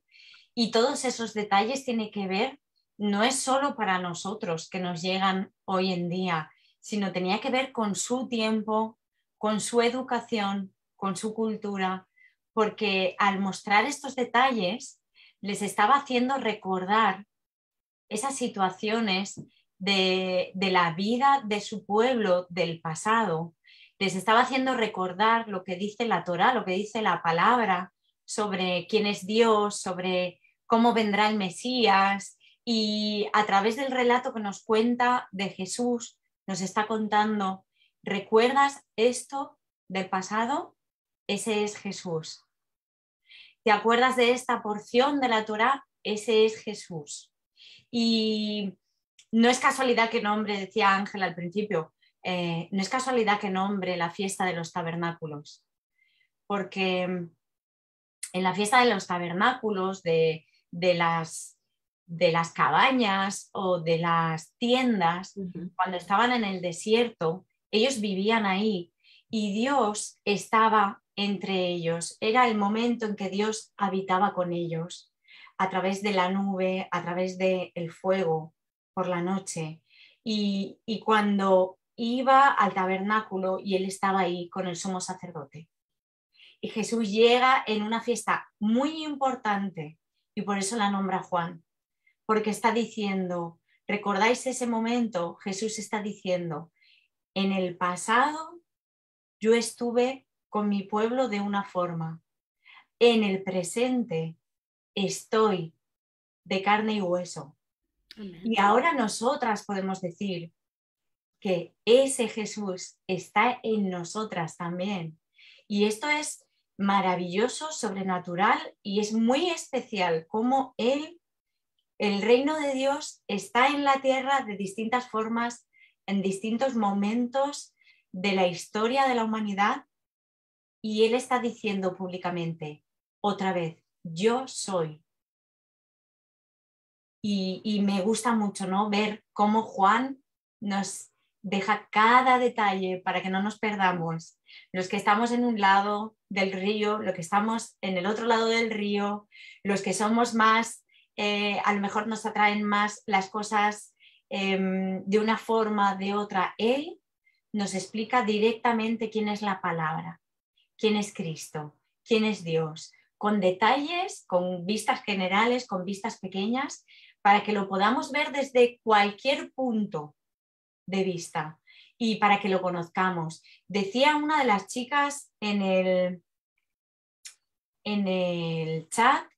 y todos esos detalles tienen que ver, no es solo para nosotros que nos llegan hoy en día, sino tenía que ver con su tiempo, con su educación, con su cultura, porque al mostrar estos detalles les estaba haciendo recordar esas situaciones de la vida de su pueblo del pasado, les estaba haciendo recordar lo que dice la Torá, lo que dice la palabra sobre quién es Dios, sobre cómo vendrá el Mesías, y a través del relato que nos cuenta de Jesús nos está contando, ¿recuerdas esto del pasado? Ese es Jesús. ¿Te acuerdas de esta porción de la Torá? Ese es Jesús. Y no es casualidad que nombre, decía Ángela al principio, no es casualidad que nombre la fiesta de los tabernáculos, porque en la fiesta de los tabernáculos, de las cabañas o de las tiendas, cuando estaban en el desierto, ellos vivían ahí y Dios estaba entre ellos. Era el momento en que Dios habitaba con ellos, a través de la nube, a través del fuego por la noche. Y cuando iba al tabernáculo y él estaba ahí con el sumo sacerdote. Y Jesús llega en una fiesta muy importante y por eso la nombra Juan, porque está diciendo, ¿recordáis ese momento? Jesús está diciendo, en el pasado yo estuve con mi pueblo de una forma, en el presente estoy de carne y hueso. Amén. Y ahora nosotras podemos decir que ese Jesús está en nosotras también. Y esto es maravilloso, sobrenatural y es muy especial cómo el reino de Dios está en la tierra de distintas formas, en distintos momentos de la historia de la humanidad, y Él está diciendo públicamente, otra vez, yo soy. Y me gusta mucho, ¿no?, ver cómo Juan nos deja cada detalle para que no nos perdamos. Los que estamos en un lado del río, los que estamos en el otro lado del río, los que somos más, a lo mejor nos atraen más las cosas de una forma, de otra. Él nos explica directamente quién es la palabra, quién es Cristo, quién es Dios, con detalles, con vistas generales, con vistas pequeñas, para que lo podamos ver desde cualquier punto de vista y para que lo conozcamos. Decía una de las chicas en el chat,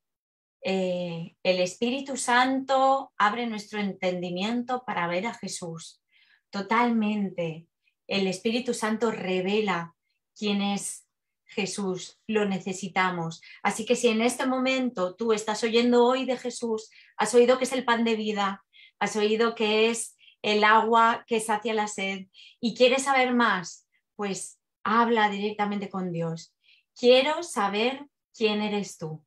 el Espíritu Santo abre nuestro entendimiento para ver a Jesús. Totalmente. El Espíritu Santo revela quién es Jesús, lo necesitamos. Así que si en este momento tú estás oyendo hoy de Jesús, has oído que es el pan de vida, has oído que es el agua que sacia la sed y quieres saber más, pues habla directamente con Dios. Quiero saber quién eres tú.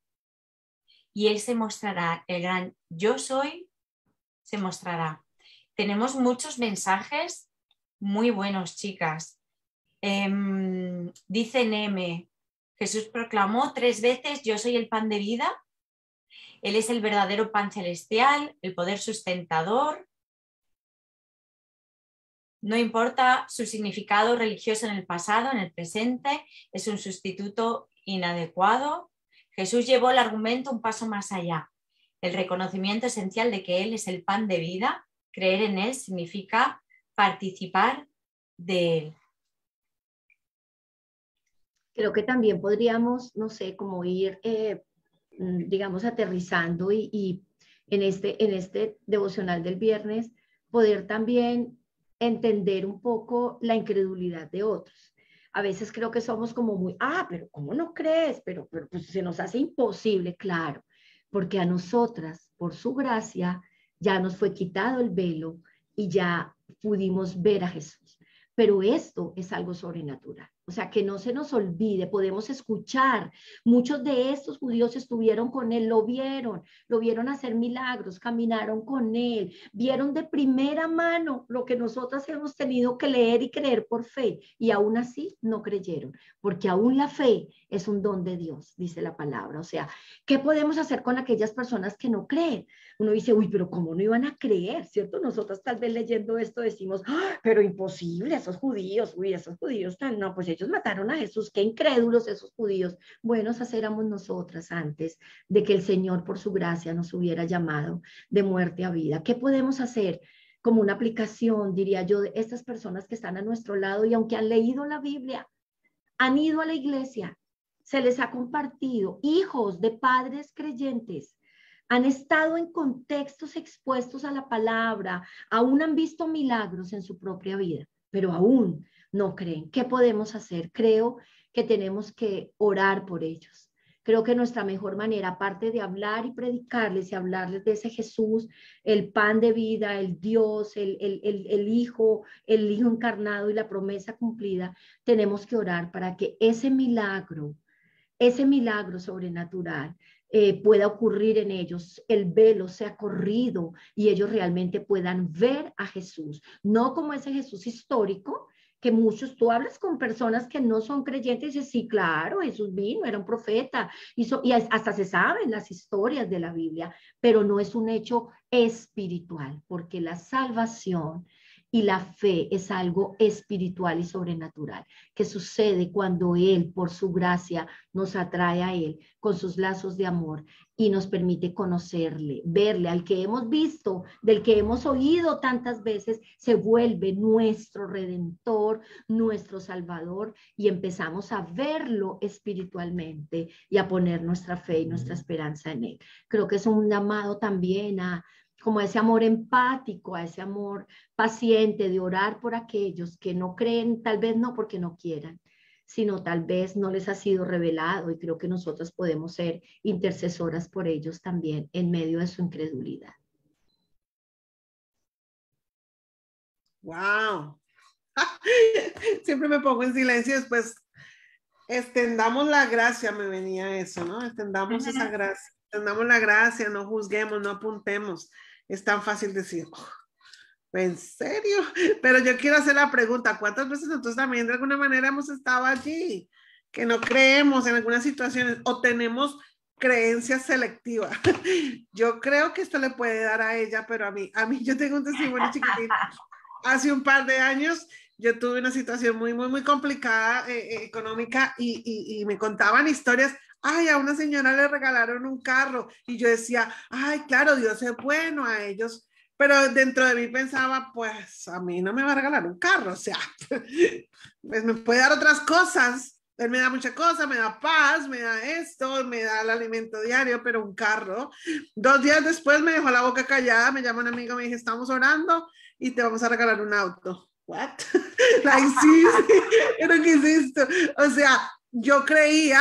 Y Él se mostrará, el gran yo soy se mostrará. Tenemos muchos mensajes muy buenos, chicas. Dice Neme, Jesús proclamó 3 veces, yo soy el pan de vida. Él es el verdadero pan celestial, el poder sustentador. No importa su significado religioso en el pasado, en el presente, es un sustituto inadecuado. Jesús llevó el argumento un paso más allá. El reconocimiento esencial de que Él es el pan de vida, creer en Él significa participar de Él. Creo que también podríamos, no sé, como ir, digamos, aterrizando y en este devocional del viernes, poder también entender un poco la incredulidad de otros. A veces creo que somos como muy, pero ¿cómo no crees? Pero pues se nos hace imposible, claro, porque a nosotras, por su gracia, ya nos fue quitado el velo y ya pudimos ver a Jesús. Pero esto es algo sobrenatural. O sea, que no se nos olvide, podemos escuchar. Muchos de estos judíos estuvieron con Él, lo vieron hacer milagros, caminaron con Él, vieron de primera mano lo que nosotras hemos tenido que leer y creer por fe. Y aún así no creyeron, porque aún la fe es un don de Dios, dice la palabra. O sea, ¿qué podemos hacer con aquellas personas que no creen? Uno dice, uy, pero ¿cómo no iban a creer? ¿Cierto? Nosotros tal vez leyendo esto decimos, pero imposible, esos judíos, no, pues ellos mataron a Jesús, qué incrédulos esos judíos. Bueno, esas éramos nosotras antes de que el Señor por su gracia nos hubiera llamado de muerte a vida. ¿Qué podemos hacer? Como una aplicación, diría yo, de estas personas que están a nuestro lado y aunque han leído la Biblia, han ido a la iglesia, se les ha compartido, hijos de padres creyentes, han estado en contextos expuestos a la palabra, aún han visto milagros en su propia vida, pero aún no creen. ¿Qué podemos hacer? Creo que tenemos que orar por ellos. Creo que nuestra mejor manera, aparte de hablar y predicarles y hablarles de ese Jesús, el pan de vida, el Dios, el Hijo encarnado y la promesa cumplida, tenemos que orar para que ese milagro sobrenatural pueda ocurrir en ellos, el velo sea corrido y ellos realmente puedan ver a Jesús, no como ese Jesús histórico que muchos, tú hablas con personas que no son creyentes y dices, sí, claro, Jesús vino, era un profeta, y hasta se saben las historias de la Biblia, pero no es un hecho espiritual, porque la salvación y la fe es algo espiritual y sobrenatural, que sucede cuando Él, por su gracia, nos atrae a Él con sus lazos de amor y nos permite conocerle, verle, al que hemos visto, del que hemos oído tantas veces, se vuelve nuestro Redentor, nuestro Salvador, y empezamos a verlo espiritualmente y a poner nuestra fe y nuestra esperanza en Él. Creo que es un llamado también a como ese amor empático, a ese amor paciente de orar por aquellos que no creen, tal vez no porque no quieran, sino tal vez no les ha sido revelado, y creo que nosotros podemos ser intercesoras por ellos también en medio de su incredulidad. Wow. Siempre me pongo en silencio y después extendamos la gracia, me venía eso, ¿no? Extendamos esa gracia, extendamos la gracia, no juzguemos, no apuntemos. Es tan fácil decir, oh, ¿en serio? Pero yo quiero hacer la pregunta, ¿cuántas veces nosotros también de alguna manera hemos estado allí? Que no creemos en algunas situaciones o tenemos creencias selectivas. Yo creo que esto le puede dar a ella, pero a mí yo tengo un testimonio chiquitito. Hace un par de años yo tuve una situación muy complicada económica y me contaban historias. Ay, a una señora le regalaron un carro y yo decía, ay, claro, Dios es bueno a ellos, pero dentro de mí pensaba, pues a mí no me va a regalar un carro, o sea, pues me puede dar otras cosas. Él me da muchas cosas, me da paz, me da esto, me da el alimento diario, pero un carro. 2 días después me dejó la boca callada, me llama un amigo, me dice, estamos orando y te vamos a regalar un auto. What? Like, sí, pero ¿qué es esto? O sea, yo creía,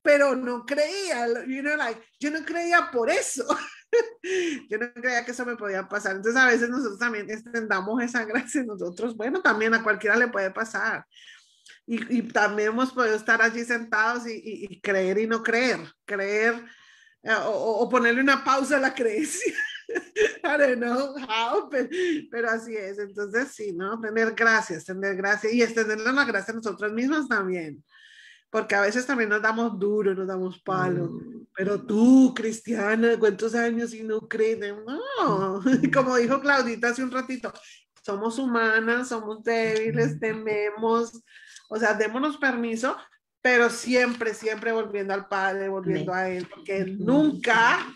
pero no creía, you know, like, yo no creía por eso. Yo no creía que eso me podía pasar. Entonces a veces nosotros también extendamos esa gracia nosotros. Bueno, también a cualquiera le puede pasar. Y también hemos podido estar allí sentados y creer y no creer. Creer o ponerle una pausa a la creencia. I don't know how, pero así es. Entonces sí, ¿no? Tener gracia y extender la gracia a nosotros mismos también. Porque a veces también nos damos duro, nos damos palo. Pero tú, cristiana, ¿cuántos años y no crees? No, como dijo Claudita hace un ratito, somos humanas, somos débiles, tememos, o sea, démonos permiso, pero siempre volviendo al Padre, volviendo a Él, porque nunca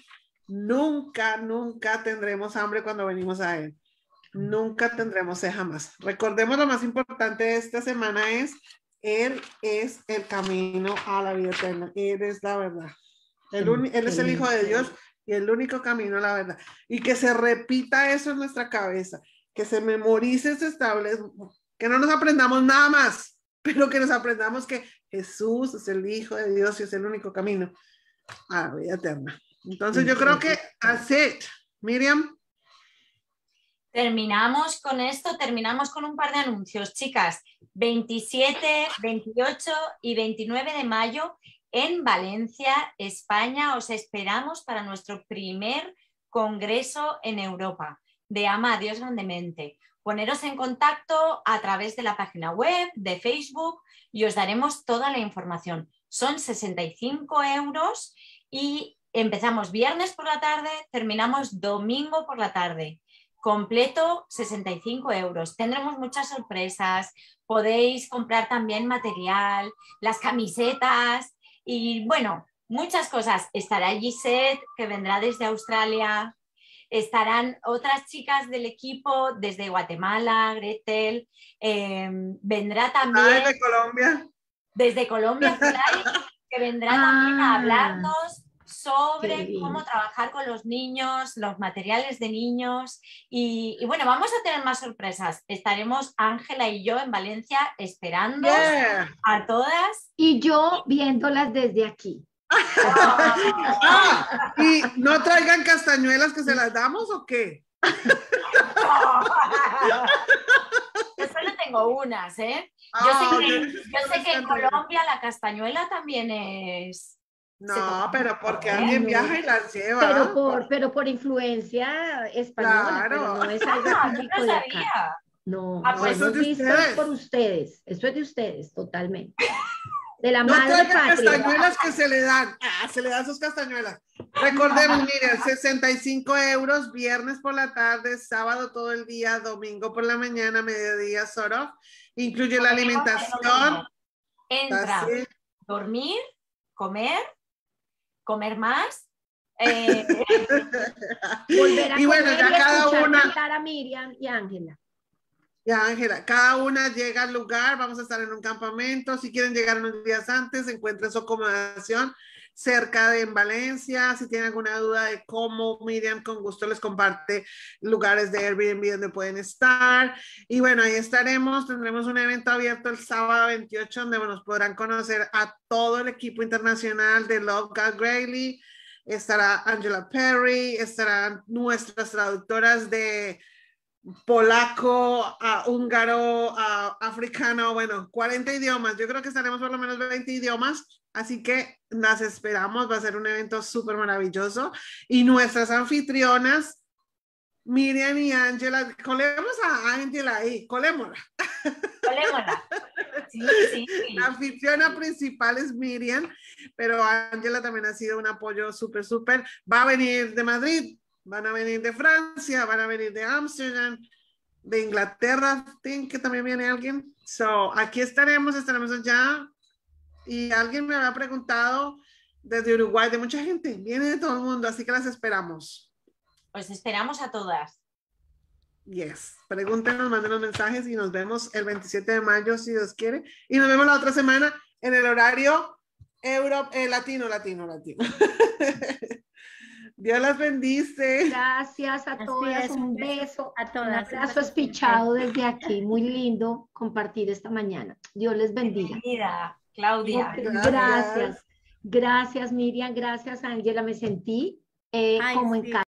tendremos hambre cuando venimos a Él. Nunca tendremos sed jamás. Recordemos lo más importante de esta semana es Él es el camino a la vida eterna. Él es la verdad. Él es el Hijo de Dios y el único camino a la verdad. Y que se repita eso en nuestra cabeza, que se memorice, se establezca, que no nos aprendamos nada más, pero que nos aprendamos que Jesús es el Hijo de Dios y es el único camino a la vida eterna. Entonces yo creo que that's it. Miriam. Terminamos con esto, terminamos con un par de anuncios, chicas. 27, 28 y 29 de mayo en Valencia, España. Os esperamos para nuestro primer congreso en Europa de Ama a Dios Grandemente. Poneros en contacto a través de la página web, de Facebook, y os daremos toda la información. Son 65 € y empezamos viernes por la tarde, terminamos domingo por la tarde. Completo 65 €. Tendremos muchas sorpresas, podéis comprar también material, las camisetas y bueno, muchas cosas. Estará Gisette, que vendrá desde Australia, estarán otras chicas del equipo desde Guatemala, Gretel, vendrá también desde Colombia. Desde Colombia, que vendrá también a hablarnos sobre cómo trabajar con los niños, los materiales de niños y bueno, vamos a tener más sorpresas. Estaremos Ángela y yo en Valencia esperando a todas. Y yo viéndolas desde aquí. ¿Y no traigan castañuelas que se las damos o qué? Yo solo tengo unas, ¿eh? Yo sé que en Colombia la castañuela también es... No, pero porque alguien viaja y las lleva. Pero por influencia española, claro. pero no es algo típico de acá. No, Ah, no pues eso es hemos de visto ustedes. por ustedes. Eso es de ustedes, totalmente. De la No madre traigan patria. castañuelas que se le dan. Se le dan sus castañuelas. Recordemos, miren, 65 euros, viernes por la tarde, sábado todo el día, domingo por la mañana, mediodía, sort of. Incluye la Comemos alimentación. fenómeno. Entra, Así. dormir, comer más. Volver a Y bueno, comer ya y cada escuchar una. cantar a Miriam y Ángela. Ya, Ángela, cada una llega al lugar, vamos a estar en un campamento, si quieren llegar unos días antes, encuentren su acomodación cerca de en Valencia, si tienen alguna duda de cómo, Miriam con gusto les comparte lugares de Airbnb donde pueden estar, y bueno, ahí estaremos, tendremos un evento abierto el sábado 28, donde nos podrán conocer a todo el equipo internacional de Love God Greatly, estará Angela Perry, estarán nuestras traductoras de polaco, a húngaro, a africano, bueno, 40 idiomas. Yo creo que estaremos por lo menos 20 idiomas, así que las esperamos. Va a ser un evento súper maravilloso. Y nuestras anfitrionas, Miriam y Ángela, colemos a Ángela ahí, colémosla. Colémosla. Sí. La anfitriona principal es Miriam, pero Ángela también ha sido un apoyo súper. Va a venir de Madrid, van a venir de Francia, van a venir de Ámsterdam, de Inglaterra, que también viene alguien. So, aquí estaremos allá. Y alguien me había preguntado desde Uruguay, de mucha gente, viene de todo el mundo, así que las esperamos. Os esperamos a todas. Yes, pregúntenos, mándenos mensajes y nos vemos el 27 de mayo, si Dios quiere. Y nos vemos la otra semana en el horario latino. Dios las bendice. Gracias a Así todas, es, un beso, a todas. un abrazo espichado desde aquí, muy lindo compartir esta mañana. Dios les bendiga. Bienvenida, Claudia. Ok, gracias, gracias Miriam, gracias Ángela, me sentí como en sí. casa.